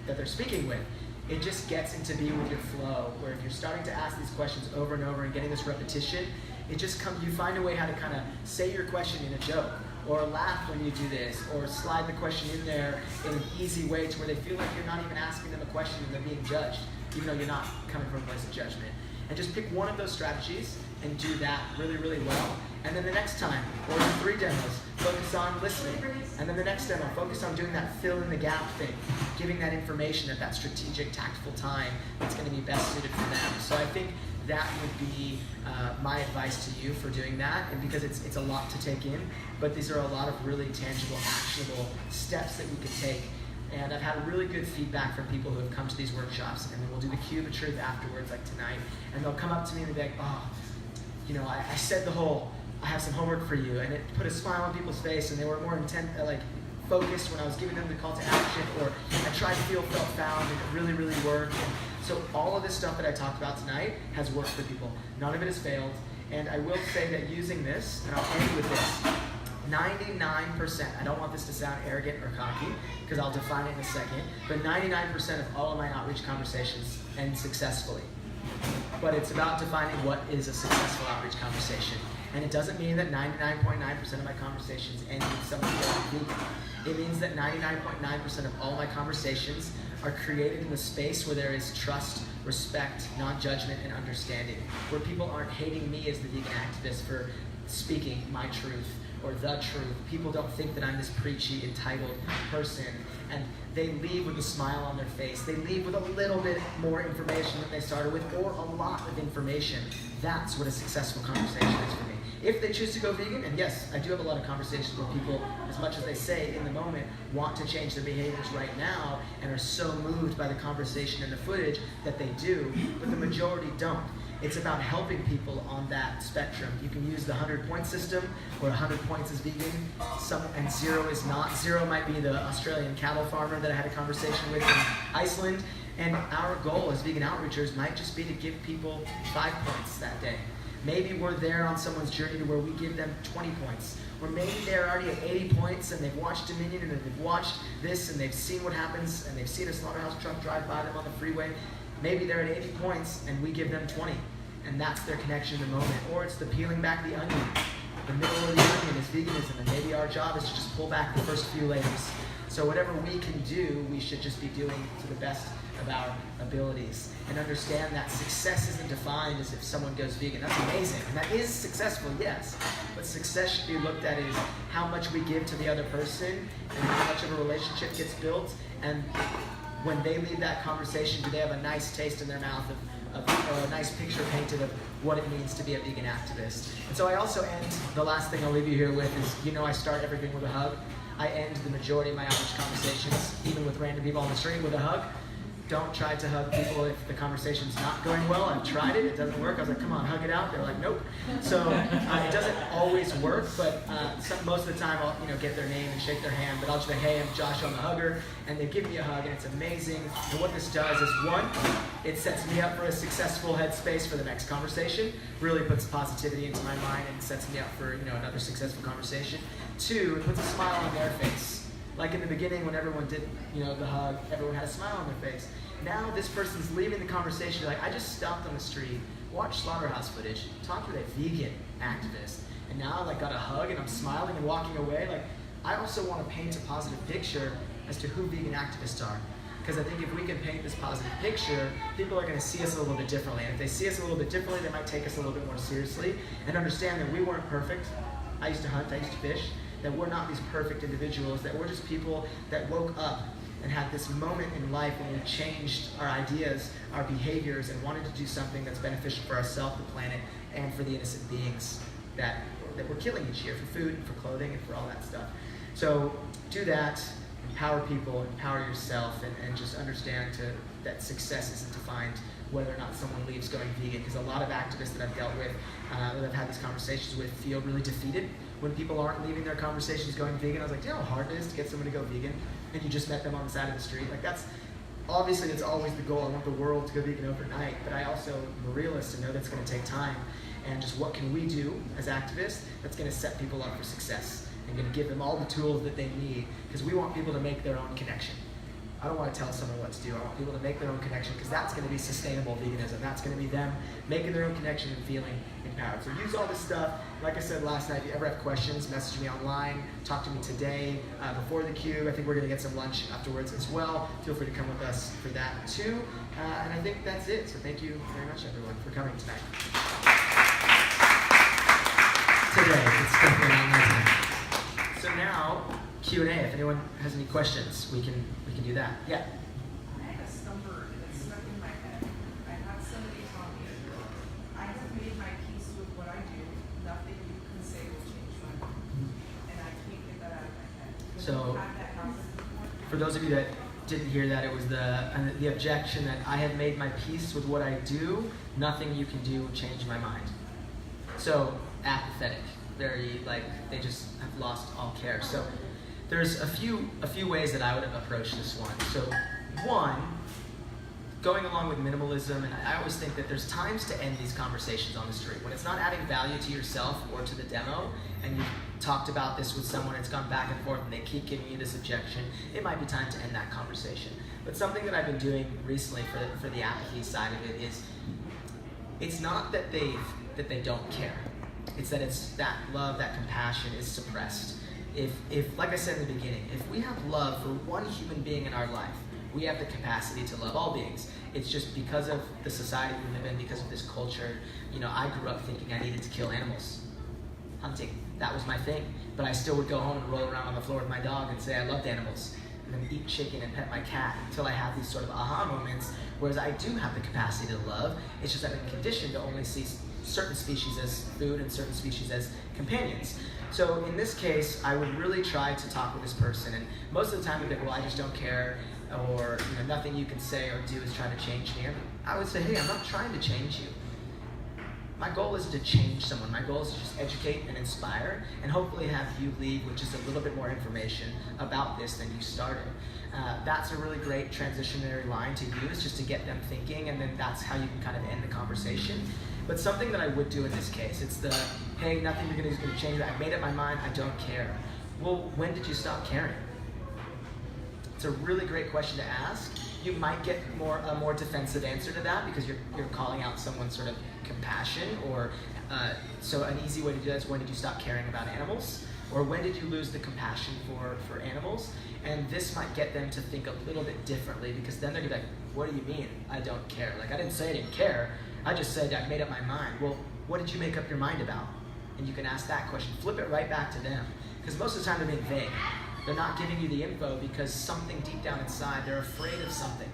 that they're speaking with. It just gets into being with your flow, where if you're starting to ask these questions over and over and getting this repetition, it just comes, you find a way how to kind of say your question in a joke, or laugh when you do this, or slide the question in there in an easy way to where they feel like you're not even asking them a question and they're being judged, even though you're not coming from a place of judgment. And just pick one of those strategies and do that really, really well. And then the next time, or in 3 demos, focus on listening. And then the next demo, focus on doing that fill in the gap thing, giving that information at that strategic, tactful time that's going to be best suited for them. So I think that would be my advice to you for doing that, and because it's a lot to take in, but these are a lot of really tangible, actionable steps that we could take. And I've had really good feedback from people who have come to these workshops, and then we'll do the Cube of Truth afterwards, like tonight, and they'll come up to me and they'll be like, oh, I said the whole, I have some homework for you, and it put a smile on people's face, and they were more intent, focused when I was giving them the call to action, or I tried to feel, felt, found, and it really, really worked. And so all of this stuff that I talked about tonight has worked for people. None of it has failed. And I will say that using this, and I'll end with this, 99%, I don't want this to sound arrogant or cocky, because I'll define it in a second, but 99% of all of my outreach conversations end successfully. But it's about defining what is a successful outreach conversation. And it doesn't mean that 99.9% of my conversations end with someone going vegan. It means that 99.9% of all my conversations are created in a space where there is trust, respect, non-judgment, and understanding. Where people aren't hating me as the vegan activist for speaking my truth or the truth. People don't think that I'm this preachy, entitled person. And they leave with a smile on their face. They leave with a little bit more information than they started with, or a lot of information. That's what a successful conversation is for me. If they choose to go vegan, and yes, I do have a lot of conversations where people, as much as they say in the moment, want to change their behaviors right now and are so moved by the conversation and the footage that they do, but the majority don't. It's about helping people on that spectrum. You can use the 100-point system, where 100 points is vegan, and 0 is not. 0 might be the Australian cattle farmer that I had a conversation with in Iceland. And our goal as vegan outreachers might just be to give people 5 points that day. Maybe we're there on someone's journey to where we give them 20 points. Or maybe they're already at 80 points and they've watched Dominion and they've watched this and they've seen what happens and they've seen a slaughterhouse truck drive by them on the freeway. Maybe they're at 80 points and we give them 20. And that's their connection in the moment. Or it's the peeling back the onion. The middle of the onion is veganism, and maybe our job is to just pull back the first few layers. So whatever we can do, we should just be doing to the best of our abilities. And understand that success isn't defined as if someone goes vegan. That's amazing. And that is successful, yes. But success should be looked at as how much we give to the other person and how much of a relationship gets built. And when they leave that conversation, do they have a nice taste in their mouth or a nice picture painted of what it means to be a vegan activist. And so I also end, the last thing I'll leave you here with is, I start everything with a hug. I end the majority of my outreach conversations, even with random people on the street, with a hug. Don't try to hug people if the conversation's not going well. I've tried it, it doesn't work. I was like, come on, hug it out. They're like, nope. So it doesn't always work, but most of the time I'll get their name and shake their hand, but I'll just be like, hey, I'm Josh, I'm the hugger, and they give me a hug, and it's amazing. And what this does is, one, it sets me up for a successful headspace for the next conversation, really puts positivity into my mind and sets me up for another successful conversation. Two, it puts a smile on their face. Like in the beginning when everyone did the hug, everyone had a smile on their face. Now this person's leaving the conversation like, I just stopped on the street, watched slaughterhouse footage, talked with a vegan activist, and now I got a hug and I'm smiling and walking away. I also want to paint a positive picture as to who vegan activists are. Because I think if we can paint this positive picture, people are going to see us a little bit differently. And if they see us a little bit differently, they might take us a little bit more seriously and understand that we weren't perfect. I used to hunt, I used to fish. That we're not these perfect individuals, that we're just people that woke up and had this moment in life when we changed our ideas, our behaviors, and wanted to do something that's beneficial for ourselves, the planet, and for the innocent beings that we're killing each year for food, and for clothing, and for all that stuff. So do that, empower people, empower yourself, and just understand that success isn't defined whether or not someone leaves going vegan, because a lot of activists that I've dealt with, that I've had these conversations with, feel really defeated when people aren't leaving their conversations going vegan. I was like, do you know how hard it is to get someone to go vegan, and you just met them on the side of the street? That's always the goal. I want the world to go vegan overnight, but I also am a realist and know that's going to take time. And just what can we do as activists that's going to set people up for success and going to give them all the tools that they need, because we want people to make their own connection. I don't want to tell someone what to do. I want people to make their own connection, because that's going to be sustainable veganism. That's going to be them making their own connection and feeling empowered. So use all this stuff. Like I said last night, if you ever have questions, message me online, talk to me today before the queue. I think we're going to get some lunch afterwards as well. Feel free to come with us for that too. And I think that's it. So thank you very much, everyone, for coming tonight. Today, it's definitely not my time. So now, Q&A. If anyone has any questions, we can do that. Yeah. I had a number that's stuck in my head. I had somebody tell me, I have made my peace with what I do. Nothing you can say will change my mind. And I can't get that out of my head. So, for those of you that didn't hear that, it was the objection that I have made my peace with what I do. Nothing you can do will change my mind. So apathetic. Very they just have lost all care. So there's a few ways that I would approach this one. So one, going along with minimalism, and I always think that there's times to end these conversations on the street. When it's not adding value to yourself or to the demo, and you've talked about this with someone, it's gone back and forth, and they keep giving you this objection, it might be time to end that conversation. But something that I've been doing recently for the apathy side of it is, it's not that they don't care. It's that that love, that compassion is suppressed. If like I said in the beginning, if we have love for one human being in our life, we have the capacity to love all beings. It's just because of the society we live in, because of this culture. I grew up thinking I needed to kill animals. Hunting, that was my thing. But I still would go home and roll around on the floor with my dog and say I loved animals, and then eat chicken and pet my cat until I have these sort of aha moments, whereas I do have the capacity to love. It's just that I'm conditioned to only see certain species as food and certain species as companions. So in this case, I would really try to talk with this person, and most of the time they'd be, well, I just don't care, or nothing you can say or do is trying to change me. I would say, hey, I'm not trying to change you. my goal isn't to change someone. My goal is to just educate and inspire, and hopefully have you leave with just a little bit more information about this than you started. That's a really great transitionary line to use, just to get them thinking, and then that's how you can kind of end the conversation. But something that I would do in this case, it's the, hey, nothing you're gonna do is gonna change it. I made up my mind, I don't care. Well, when did you stop caring? It's a really great question to ask. You might get a more defensive answer to that because you're calling out someone's sort of compassion, or so an easy way to do that is, when did you stop caring about animals? Or when did you lose the compassion for animals? And this might get them to think a little bit differently, because then they're gonna be like, what do you mean I don't care? Like, I didn't say I didn't care, I just said I made up my mind. Well, what did you make up your mind about? And you can ask that question, flip it right back to them. Because most of the time they're being vague. They're not giving you the info because something deep down inside, they're afraid of something.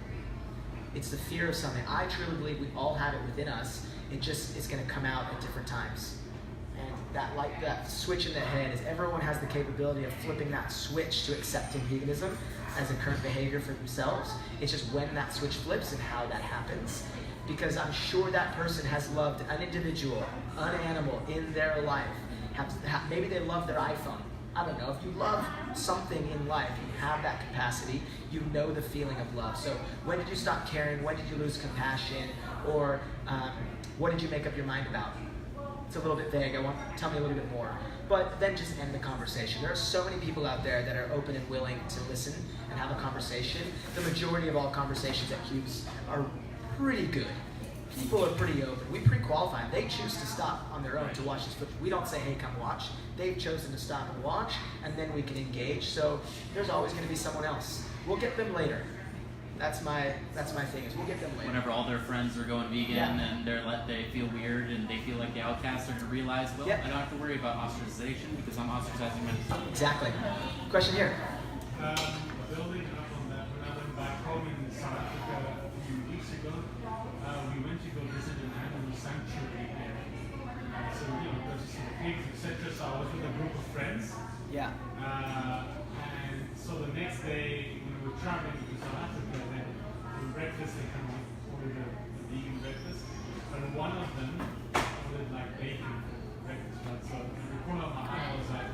It's the fear of something. I truly believe we all have it within us. It just is going to come out at different times. And that switch in the head is, everyone has the capability of flipping that switch to accepting veganism as a current behavior for themselves. It's just when that switch flips and how that happens. Because I'm sure that person has loved an individual, an animal in their life. Maybe they love their iPhone. I don't know, if you love something in life, you have that capacity, you know the feeling of love. So when did you stop caring? When did you lose compassion? Or what did you make up your mind about? It's a little bit vague. Tell me a little bit more. But then just end the conversation. There are so many people out there that are open and willing to listen and have a conversation. The majority of all conversations at Cubes are pretty good. People are pretty open. We pre-qualify them. They choose to stop on their own to watch this footage. We don't say, hey, come watch. They've chosen to stop and watch, and then we can engage. So there's always going to be someone else. We'll get them later. That's my thing, is we'll get them later. Whenever all their friends are going vegan, and they feel weird and they feel like the outcasts, are going to realize, well, I don't have to worry about ostracization because I'm ostracizing myself. Exactly. Question here. Building up on that, when I went back home in South Africa a few weeks ago, we went to go visit an animal sanctuary there. So, there's some pigs, etc. So I was with a group of friends. Yeah. And so the next day, when we were traveling to South Africa, then for breakfast, they kind of ordered a vegan breakfast. But one of them ordered like bacon for breakfast, right? So in the corner of my eye, I was like,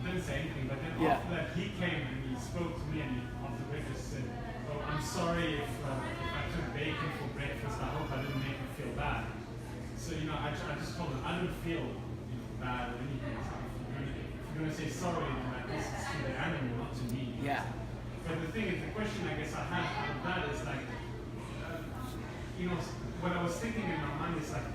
didn't say anything. But then after that, he came and he spoke to me, and after breakfast said, "Oh, I'm sorry if I took bacon for breakfast. I hope I didn't make you feel bad." So I just told him I don't feel bad or anything. If you're gonna say sorry, then this is to the animal, not to me. Yeah. But the thing is, the question I guess I have out of that is like, what I was thinking in my mind is like,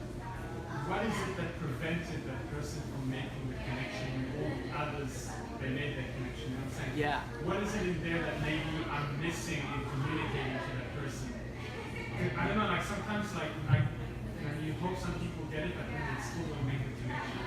what is it that prevented that person from making the connection when all the others, they made that connection? You know what I'm saying? Yeah. What is it in there that maybe I'm missing in communicating to that person? I don't know, like sometimes you hope some people get it, but then they still don't make the connection.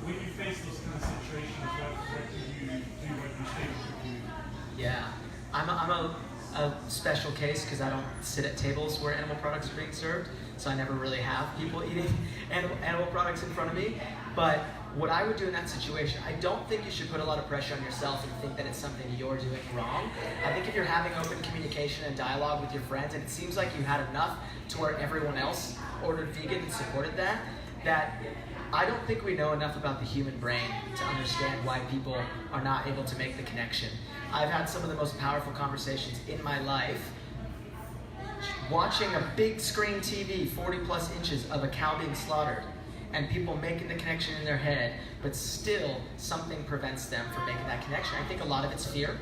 When you face those kind of situations, what do you do? What you think you do? Yeah. I'm a special case because I don't sit at tables where animal products are being served, so I never really have people eating animal products in front of me. But what I would do in that situation, I don't think you should put a lot of pressure on yourself and think that it's something you're doing wrong. I think if you're having open communication and dialogue with your friends, and it seems like you had enough to where everyone else ordered vegan and supported that I don't think we know enough about the human brain to understand why people are not able to make the connection. I've had some of the most powerful conversations in my life watching a big screen TV, 40 plus inches of a cow being slaughtered, and people making the connection in their head, but still something prevents them from making that connection. I think a lot of it's fear.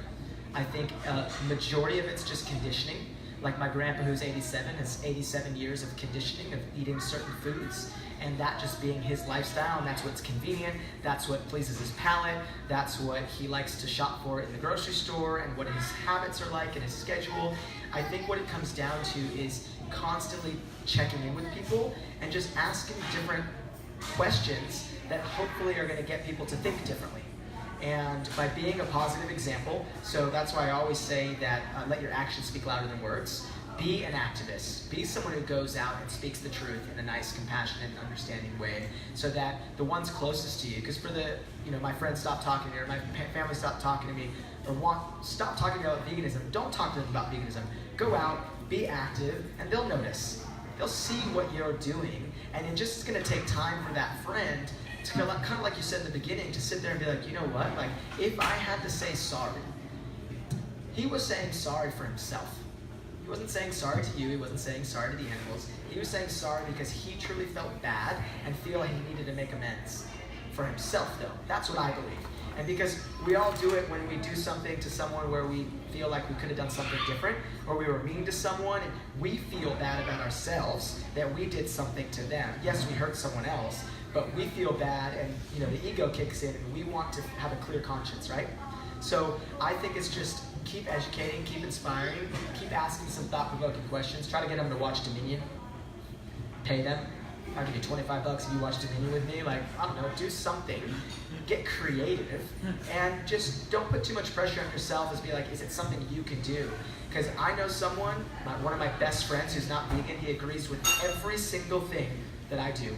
I think a majority of it's just conditioning. Like my grandpa, who's 87, has 87 years of conditioning of eating certain foods, and that just being his lifestyle, and that's what's convenient, that's what pleases his palate, that's what he likes to shop for in the grocery store, and what his habits are like and his schedule. I think what it comes down to is constantly checking in with people and just asking different questions that hopefully are going to get people to think differently. And by being a positive example, so that's why I always say that let your actions speak louder than words. Be an activist. Be someone who goes out and speaks the truth in a nice, compassionate, and understanding way, so that the ones closest to you, because for my friends stop talking to me, or my family stop talking to me, or stop talking about veganism, don't talk to them about veganism. Go out, be active, and they'll notice. They'll see what you're doing, And it just is going to take time for that friend to kind of like you said in the beginning, to sit there and be like, you know what? Like, if I had to say sorry, he was saying sorry for himself. He wasn't saying sorry to you. He wasn't saying sorry to the animals. He was saying sorry because he truly felt bad and feel like he needed to make amends for himself, though. That's what I believe. And because we all do it when we do something to someone where we feel like we could have done something different, or we were mean to someone and we feel bad about ourselves that we did something to them. Yes, we hurt someone else, but we feel bad, and the ego kicks in and we want to have a clear conscience, right? So I think it's just keep educating, keep inspiring, keep asking some thought-provoking questions. Try to get them to watch Dominion. Pay them. I'll give you $25 if you watch Dominion with me. Like, I don't know, do something. Get creative, and just don't put too much pressure on yourself as be like, is it something you can do? Because I know someone, one of my best friends who's not vegan, he agrees with every single thing that I do.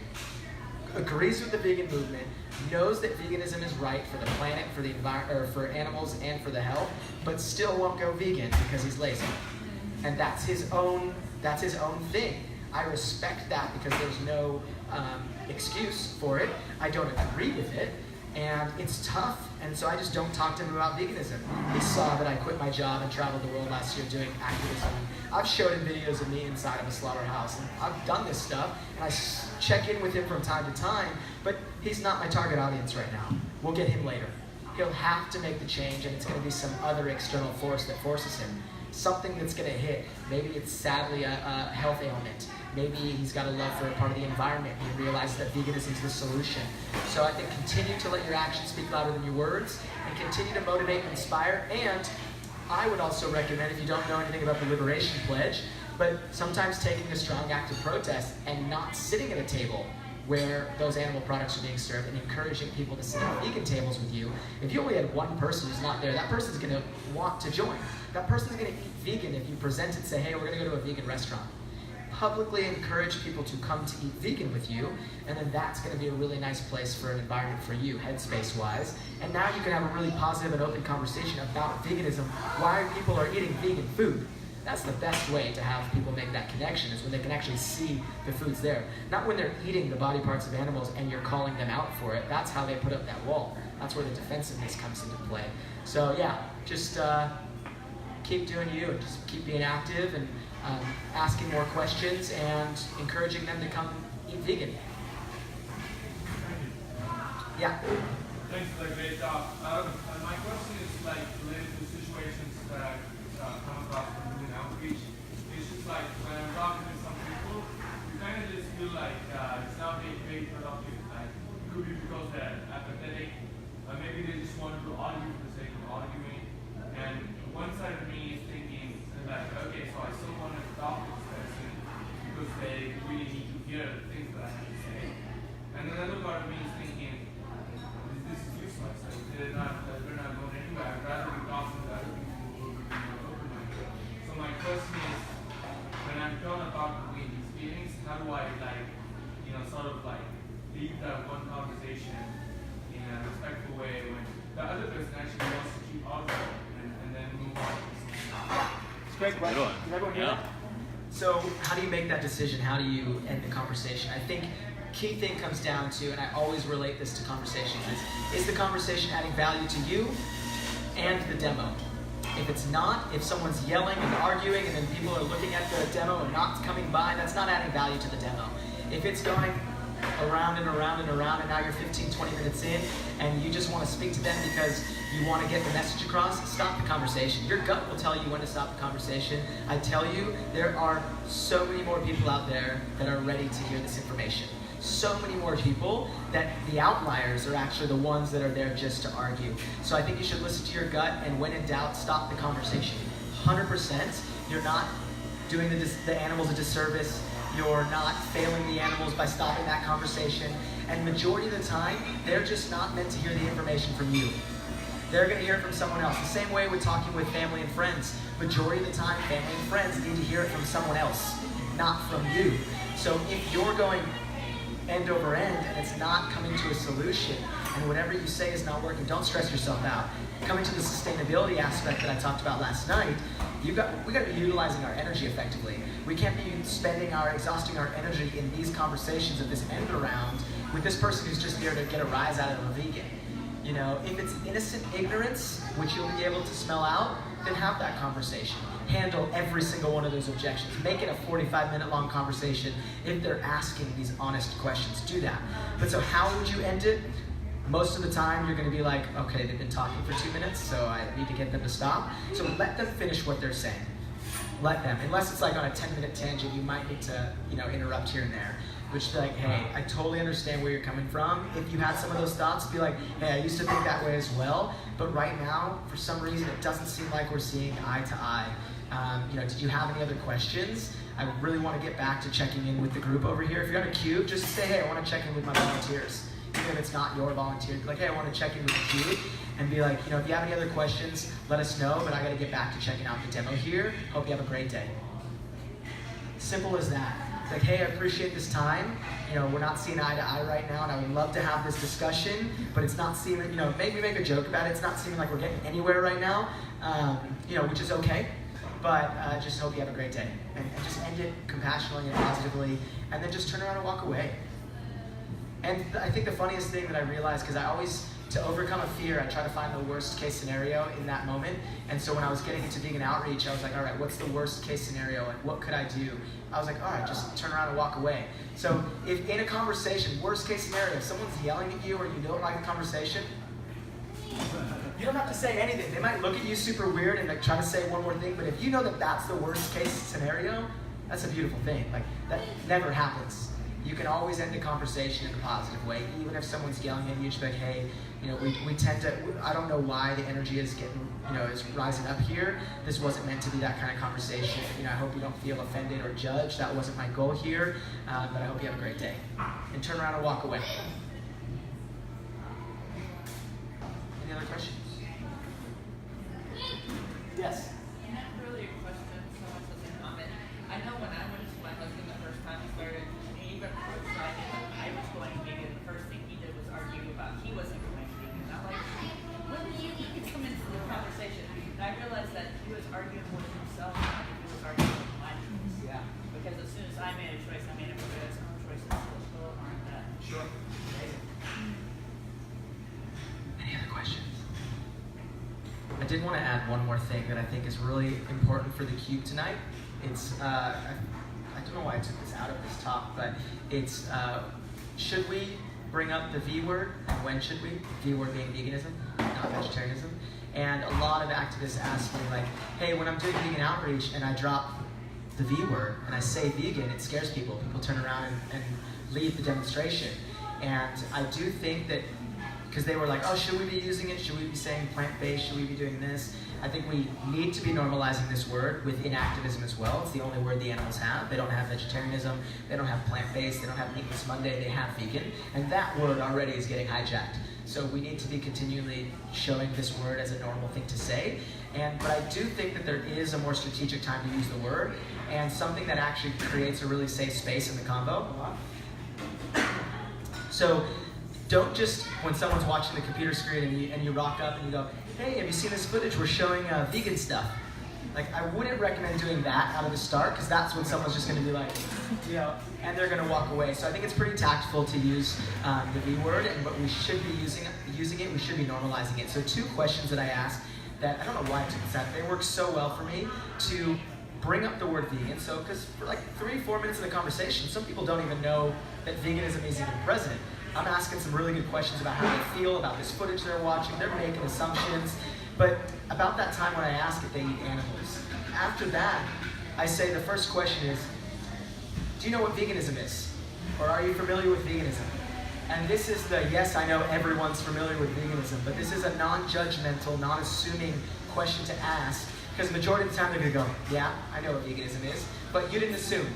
Agrees with the vegan movement, knows that veganism is right for the planet, for the environment, or for animals and for the health, but still won't go vegan because he's lazy. And that's his own thing. I respect that because there's no excuse for it. I don't agree with it, and it's tough, and so I just don't talk to him about veganism. He saw that I quit my job and traveled the world last year doing activism. I've showed him videos of me inside of a slaughterhouse, and I've done this stuff, and I check in with him from time to time, but he's not my target audience right now. We'll get him later. He'll have to make the change, and it's going to be some other external force that forces him. Something that's going to hit. Maybe it's sadly a health ailment. Maybe he's got a love for a part of the environment. He realizes that veganism is the solution. So I think continue to let your actions speak louder than your words, and continue to motivate and inspire. And I would also recommend, if you don't know anything about the Liberation Pledge, but sometimes taking a strong act of protest and not sitting at a table where those animal products are being served, and encouraging people to sit at vegan tables with you. If you only had one person who's not there, that person's going to want to join. That person's going to eat vegan if you present and say, hey, we're going to go to a vegan restaurant. Publicly encourage people to come to eat vegan with you, and then that's going to be a really nice place for an environment for you, headspace-wise. And now you can have a really positive and open conversation about veganism, why people are eating vegan food. That's the best way to have people make that connection, is when they can actually see the food's there. Not when they're eating the body parts of animals and you're calling them out for it. That's how they put up that wall. That's where the defensiveness comes into play. So yeah, just keep doing you, and just keep being active, and asking more questions, and encouraging them to come eat vegan. Yeah? Thanks for the great talk. My question is related to situations that come across from doing outreach. It's just like when I'm talking to some people, you kind of just feel like it's not being very productive. Like, it could be because they're apathetic, or maybe they just want to argue for the sake of arguing. And one side of me is thinking, like, okay, so I still want to talk to this person because they really need to hear the things that I have to say. And another part of me is thinking, this is useless. Like, we're not going anywhere. I'd rather be talking to other people who are more open-minded. So my question is, when I'm trying to talk between these feelings, how do I sort of lead that one conversation in a respectful way when the other person actually wants to keep arguing and then move on? Great question. Did everyone hear that? So how do you make that decision? How do you end the conversation? I think key thing comes down to, and I always relate this to conversations, is the conversation adding value to you and the demo? If it's not, if someone's yelling and arguing and then people are looking at the demo and not coming by, that's not adding value to the demo. If it's going around and around and around, and now you're 15, 20 minutes in, and you just want to speak to them because you want to get the message across, stop the conversation. Your gut will tell you when to stop the conversation. I tell you, there are so many more people out there that are ready to hear this information. So many more people that the outliers are actually the ones that are there just to argue. So I think you should listen to your gut, and when in doubt, stop the conversation. 100%, you're not doing the animals a disservice. You're not failing the animals by stopping that conversation. And majority of the time, they're just not meant to hear the information from you. They're going to hear it from someone else. The same way with talking with family and friends. Majority of the time, family and friends need to hear it from someone else, not from you. So if you're going end over end and it's not coming to a solution, and whatever you say is not working, don't stress yourself out. Coming to the sustainability aspect that I talked about last night, we got to be utilizing our energy effectively. We can't be exhausting our energy in these conversations of this end around with this person who's just there to get a rise out of a vegan. You know, if it's innocent ignorance, which you'll be able to smell out, then have that conversation. Handle every single one of those objections. Make it a 45-minute long conversation. If they're asking these honest questions, do that. But so how would you end it? Most of the time, you're going to be like, okay, they've been talking for 2 minutes, so I need to get them to stop. So let them finish what they're saying. Let them. Unless it's like on a 10-minute tangent, you might need to, interrupt here and there. Which be like, hey, I totally understand where you're coming from. If you had some of those thoughts, be like, hey, I used to think that way as well, but right now, for some reason, it doesn't seem like we're seeing eye to eye. Did you have any other questions? I really want to get back to checking in with the group over here. If you're on a cube, just say, hey, I want to check in with my volunteers. Even if it's not your volunteer, be like, hey, I want to check in with the cube. And be like, if you have any other questions, let us know, but I got to get back to checking out the demo here. Hope you have a great day. Simple as that. It's like, hey, I appreciate this time. We're not seeing eye to eye right now, and I would love to have this discussion, but it's not seeming, maybe make a joke about it. It's not seeming like we're getting anywhere right now, which is okay. But just hope you have a great day. And just end it compassionately and positively, and then just turn around and walk away. And I think the funniest thing that I realized, because I always, to overcome a fear, I try to find the worst case scenario in that moment. And so when I was getting into vegan outreach, I was like, all right, what's the worst case scenario? Like, what could I do? I was like, all right, just turn around and walk away. So if in a conversation, worst case scenario, if someone's yelling at you or you don't like the conversation, you don't have to say anything. They might look at you super weird and like try to say one more thing, but if you know that that's the worst case scenario, that's a beautiful thing. Like, that never happens. You can always end a conversation in a positive way, even if someone's yelling at you. Just be like, hey, we tend to. I don't know why the energy is getting, is rising up here. This wasn't meant to be that kind of conversation. I hope you don't feel offended or judged. That wasn't my goal here. But I hope you have a great day. And turn around and walk away. Any other questions? Yes. Not really a question, so much as a comment. I know when I went to my husband the first time he started, even before I was going vegan, the first thing he did was argue about he wasn't going vegan. And I'm like, when did you come into the conversation? And I realized that he was arguing with himself, not that he was arguing with my choice. Yeah. Because as soon as I made a choice, I made everybody else's own choices still aren't that. Sure. Any other questions? I did want to add one more thing that I think is really important for the cube tonight. It's, I don't know why I took this out of this talk, but it's, should we bring up the V word, and when should we? V word being veganism, not vegetarianism. And a lot of activists ask me, like, hey, when I'm doing vegan outreach and I drop the V word and I say vegan, it scares people. People turn around and leave the demonstration. And I do think that, because they were like, oh, should we be using it? Should we be saying plant-based? Should we be doing this? I think we need to be normalizing this word within activism as well. It's the only word the animals have. They don't have vegetarianism. They don't have plant-based. They don't have Meatless Monday. They have vegan. And that word already is getting hijacked. So we need to be continually showing this word as a normal thing to say. But I do think that there is a more strategic time to use the word, and something that actually creates a really safe space in the convo. So don't just, when someone's watching the computer screen and you rock up and you go, hey, have you seen this footage? We're showing vegan stuff. Like, I wouldn't recommend doing that out of the start, because that's when someone's just going to be like, and they're going to walk away. So I think it's pretty tactful to use the V word, but we should be using it. We should be normalizing it. So 2 questions that I asked that, I don't know why I took this out. They work so well for me to bring up the word vegan. So, because for like 3-4 minutes of the conversation, some people don't even know that veganism is even present. I'm asking some really good questions about how they feel about this footage they're watching. They're making assumptions. But about that time when I ask if they eat animals, after that, I say the first question is, do you know what veganism is? Or are you familiar with veganism? And this is the, yes, I know everyone's familiar with veganism, but this is a non-judgmental, non-assuming question to ask, because the majority of the time they're going to go, yeah, I know what veganism is, but you didn't assume.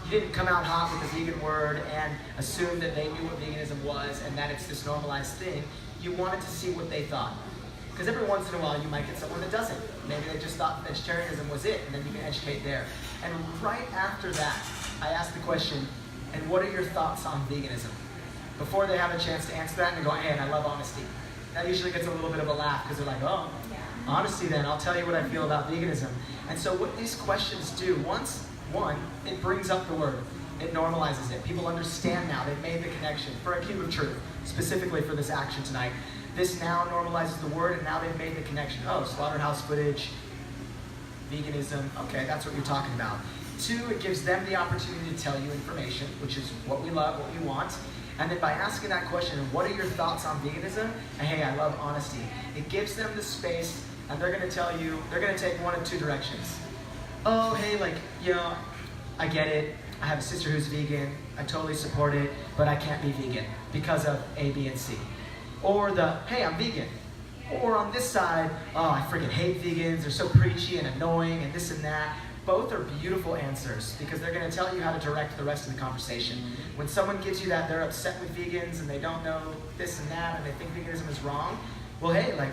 You didn't come out hot with the vegan word and assume that they knew what veganism was and that it's this normalized thing. You wanted to see what they thought. Because every once in a while you might get someone that doesn't. Maybe they just thought vegetarianism was it, and then you can educate there. And right after that, I ask the question, and what are your thoughts on veganism? Before they have a chance to answer that and go, hey, and I love honesty. that usually gets a little bit of a laugh because they're like, oh, honesty then, I'll tell you what I feel about veganism. And so what these questions do, one, it brings up the word. It normalizes it. People understand now. They've made the connection. For a cube of truth, specifically for this action tonight, this now normalizes the word, and now they've made the connection. Oh, slaughterhouse footage, veganism, okay, that's what you're talking about. Two, it gives them the opportunity to tell you information, which is what we love, what we want. And then by asking that question, what are your thoughts on veganism? And hey, I love honesty. It gives them the space, and they're going to tell you, they're going to take one of two directions. Oh, hey, like, you know, I get it. I have a sister who's vegan. I totally support it, but I can't be vegan because of A, B, and C. Or the, hey, I'm vegan. Or on this side, oh, I freaking hate vegans. They're so preachy and annoying and this and that. Both are beautiful answers because they're going to tell you how to direct the rest of the conversation. When someone gives you that they're upset with vegans and they don't know this and that and they think veganism is wrong, well, hey, like,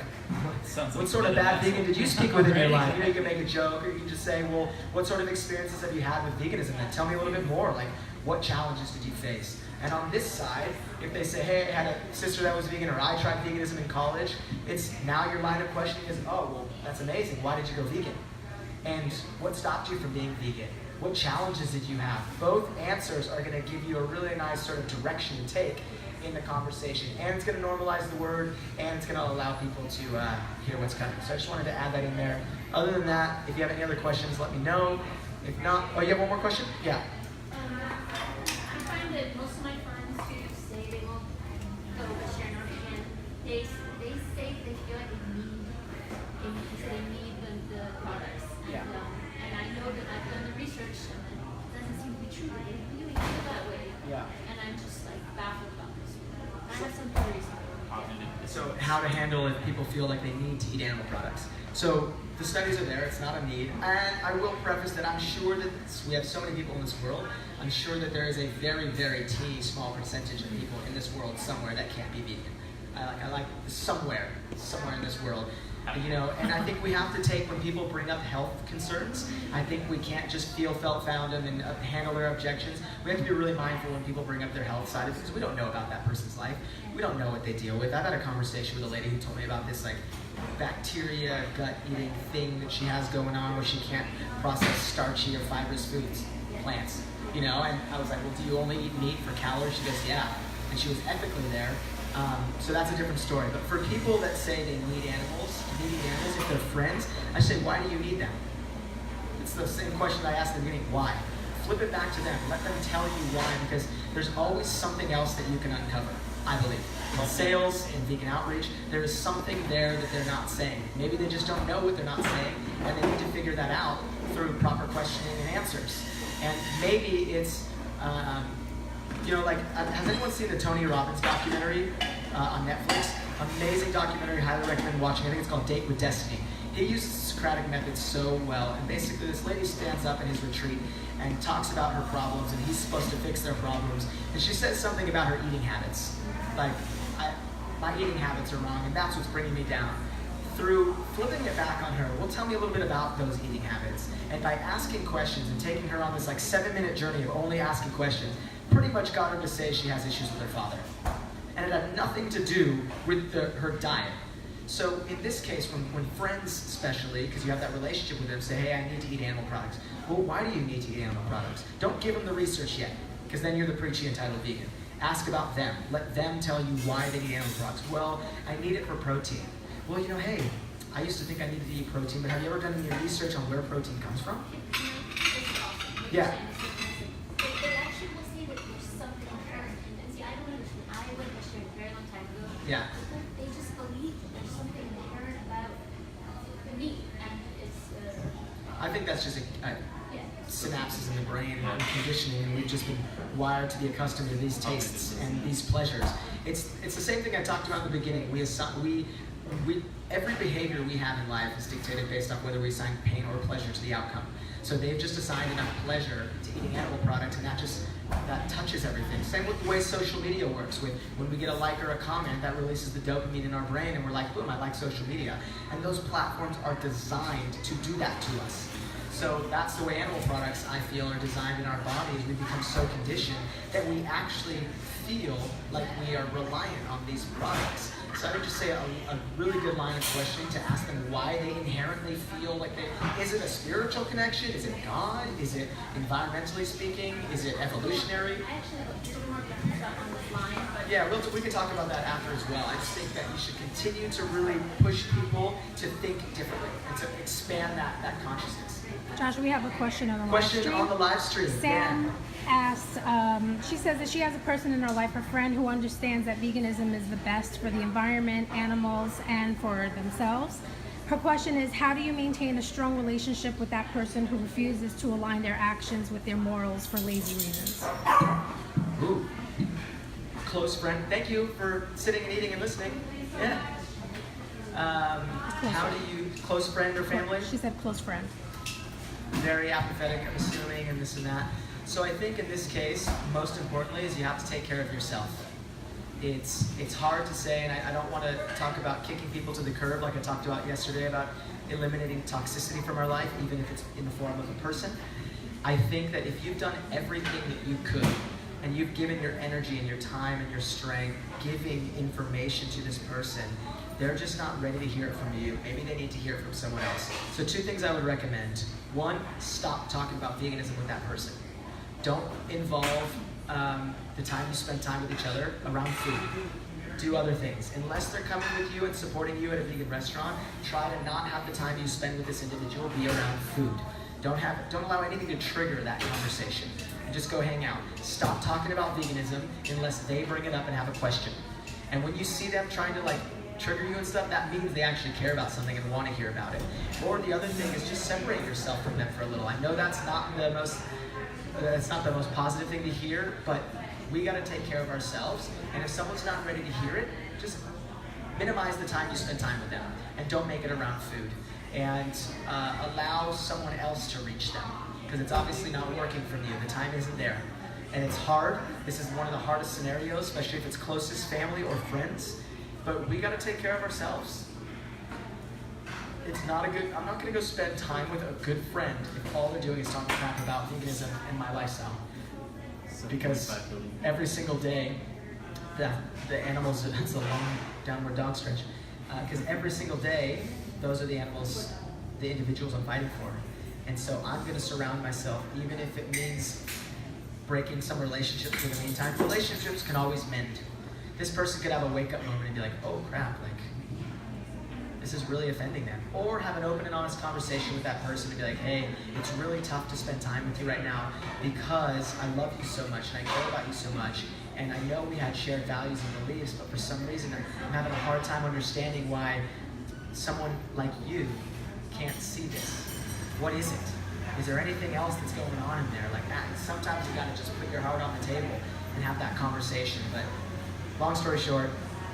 what sort of bad vegan did you speak with in your life? You know, you can make a joke, or you can just say, well, what sort of experiences have you had with veganism? And tell me a little bit more, like, what challenges did you face? And on this side, if they say, hey, I had a sister that was vegan, or I tried veganism in college, it's now your line of questioning is, oh, well, that's amazing. Why did you go vegan? And what stopped you from being vegan? What challenges did you have? Both answers are going to give you a really nice sort of direction to take in the conversation, and it's going to normalize the word, and it's going to allow people to hear what's coming. So I just wanted to add that in there. Other than that, if you have any other questions, let me know. If not, oh, you have one more question? Yeah. I find that most of my friends who say they won't go vegetarian or vegan, they say they feel like they need the products. And I know that I've done the research, and it doesn't seem to be true. They really feel that way. Yeah. And I'm just like baffled about this. I have some theories. So how to handle if people feel like they need to eat animal products. So the studies are there, it's not a need. And I will preface that I'm sure that we have so many people in this world, I'm sure that there is a very, very teeny small percentage of people in this world somewhere that can't be vegan. I like somewhere in this world. You know, and I think we have to take, when people bring up health concerns, I think we can't just feel, felt, found them and handle their objections. We have to be really mindful when people bring up their health side of things. We don't know about that person's life. We don't know what they deal with. I've had a conversation with a lady who told me about this like bacteria gut eating thing that she has going on where she can't process starchy or fibrous foods, plants, you know, and I was like, well, do you only eat meat for calories? She goes, yeah, and she was ethically there. So that's a different story. But for people that say they need animals, if they're friends, I say, why do you need them? It's the same question I asked in the beginning, why? Flip it back to them. Let them tell you why, because there's always something else that you can uncover, I believe. In sales, in vegan outreach, there is something there that they're not saying. Maybe they just don't know what they're not saying, and they need to figure that out through proper questioning and answers. And maybe it's, you know, like, has anyone seen the Tony Robbins documentary on Netflix? Amazing documentary, highly recommend watching. I think it's called Date with Destiny. He uses the Socratic method so well, and basically this lady stands up in his retreat and talks about her problems, and he's supposed to fix their problems. And she says something about her eating habits. Like, my eating habits are wrong, and that's what's bringing me down. Through flipping it back on her, well, tell me a little bit about those eating habits. And by asking questions and taking her on this like 7-minute journey of only asking questions, pretty much got her to say she has issues with her father. And it had nothing to do with her diet. So in this case, when friends especially, because you have that relationship with them, say, hey, I need to eat animal products. Well, why do you need to eat animal products? Don't give them the research yet, because then you're the preachy entitled vegan. Ask about them. Let them tell you why they need animal products. Well, I need it for protein. Well, you know, hey, I used to think I needed to eat protein, but have you ever done any research on where protein comes from? Yeah. They actually will say that there's something inherent. And see, I don't understand. I went vegetarian a very long time ago. Yeah. But they just believe that there's something inherent about the meat, and it's. I think that's just synapses in the brain and conditioning, and we've just been wired to be accustomed to these tastes and these pleasures. It's the same thing I talked about in the beginning. Every behavior we have in life is dictated based off whether we assign pain or pleasure to the outcome. So they've just assigned enough pleasure to eating animal products, and that touches everything. Same with the way social media works. When we get a like or a comment, that releases the dopamine in our brain, and we're like, boom, I like social media. And those platforms are designed to do that to us. So that's the way animal products, I feel, are designed in our bodies. We become so conditioned that we actually feel like we are reliant on these products. So I would just say a really good line of questioning to ask them why they inherently feel like they, is it a spiritual connection? Is it God? Is it environmentally speaking? Is it evolutionary? I actually have a few more different stuff on this line, but Yeah, we can talk about that after as well. I just think that you should continue to really push people to think differently and to expand that consciousness. Josh, we have a question on the live Question stream. on the live stream. Sam asked, she says that she has a person in her life, a friend, who understands that veganism is the best for the environment, animals, and for themselves. Her question is, how do you maintain a strong relationship with that person who refuses to align their actions with their morals for lazy reasons? Ooh. Close friend. Thank you for sitting and eating and listening. Yeah. How do you, close friend or family? She said close friend. Very apathetic, I'm assuming, and this and that. So I think in this case, most importantly, is you have to take care of yourself. It's hard to say, and I don't want to talk about kicking people to the curb like I talked about yesterday about eliminating toxicity from our life, even if it's in the form of a person. I think that if you've done everything that you could, and you've given your energy and your time and your strength, giving information to this person, they're just not ready to hear it from you. Maybe they need to hear it from someone else. So 2 things I would recommend. 1, stop talking about veganism with that person. Don't involve the time you spend time with each other around food. Do other things. Unless they're coming with you and supporting you at a vegan restaurant, try to not have the time you spend with this individual be around food. Don't allow anything to trigger that conversation. And just go hang out. Stop talking about veganism unless they bring it up and have a question. And when you see them trying to trigger you and stuff, that means they actually care about something and want to hear about it. Or the other thing is just separate yourself from them for a little. I know that's not the most positive thing to hear, but we got to take care of ourselves. And if someone's not ready to hear it, just minimize the time you spend time with them and don't make it around food. And allow someone else to reach them, because it's obviously not working from you. The time isn't there. And it's hard. This is one of the hardest scenarios, especially if it's closest family or friends. But we got to take care of ourselves. I'm not going to go spend time with a good friend if all they're doing is talking crap about veganism and my lifestyle. Because every single day, the animals, it's a long downward dog stretch. Because every single day, those are the animals, the individuals I'm fighting for. And so I'm going to surround myself, even if it means breaking some relationships in the meantime. Relationships can always mend. This person could have a wake-up moment and be like, oh crap, this is really offending them. Or have an open and honest conversation with that person and be like, hey, it's really tough to spend time with you right now because I love you so much and I care about you so much. And I know we had shared values and beliefs, but for some reason I'm having a hard time understanding why someone like you can't see this. What is it? Is there anything else that's going on in there? Sometimes you gotta just put your heart on the table and have that conversation. But long story short,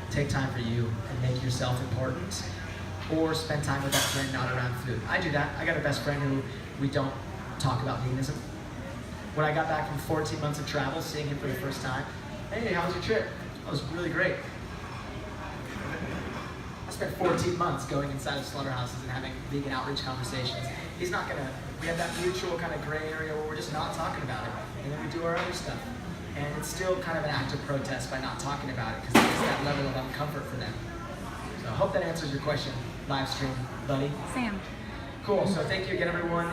take time for you and make yourself important, or spend time with that friend not around food. I do that. I got a best friend who we don't talk about veganism. When I got back from 14 months of travel, seeing him for the first time, hey, how was your trip? It was really great. I spent 14 months going inside of slaughterhouses and having vegan outreach conversations. We have that mutual kind of gray area where we're just not talking about it. And then we do our other stuff. And it's still kind of an act of protest by not talking about it because there's that level of uncomfort for them. So I hope that answers your question, live stream, buddy. Sam. Cool, so thank you again, everyone.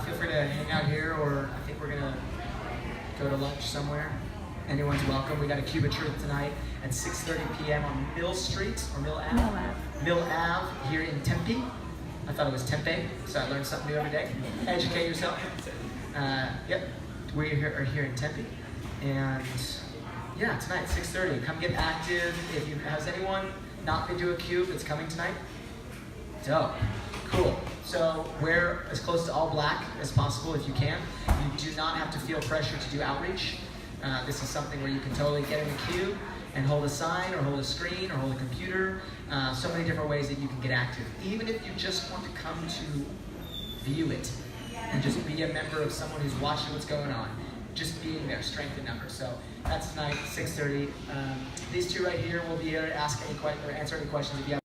Feel free to hang out here, or I think we're gonna go to lunch somewhere. Anyone's welcome. We got a Cuba Truth tonight at 6:30 p.m. on Mill Street, or Mill Ave? Mill Ave. Mill Ave here in Tempe. I thought it was Tempe, so I learned something new every day. Educate yourself. Yep, we are here in Tempe. And yeah, tonight, 6:30. Come get active. Has anyone not been to a cube that's coming tonight? Dope. Cool. So wear as close to all black as possible if you can. You do not have to feel pressure to do outreach. This is something where you can totally get in the queue and hold a sign or hold a screen or hold a computer. So many different ways that you can get active. Even if you just want to come to view it and just be a member of someone who's watching what's going on. Just being there, strength in numbers. So that's tonight, 6:30. These two right here will be here to answer any questions if you have.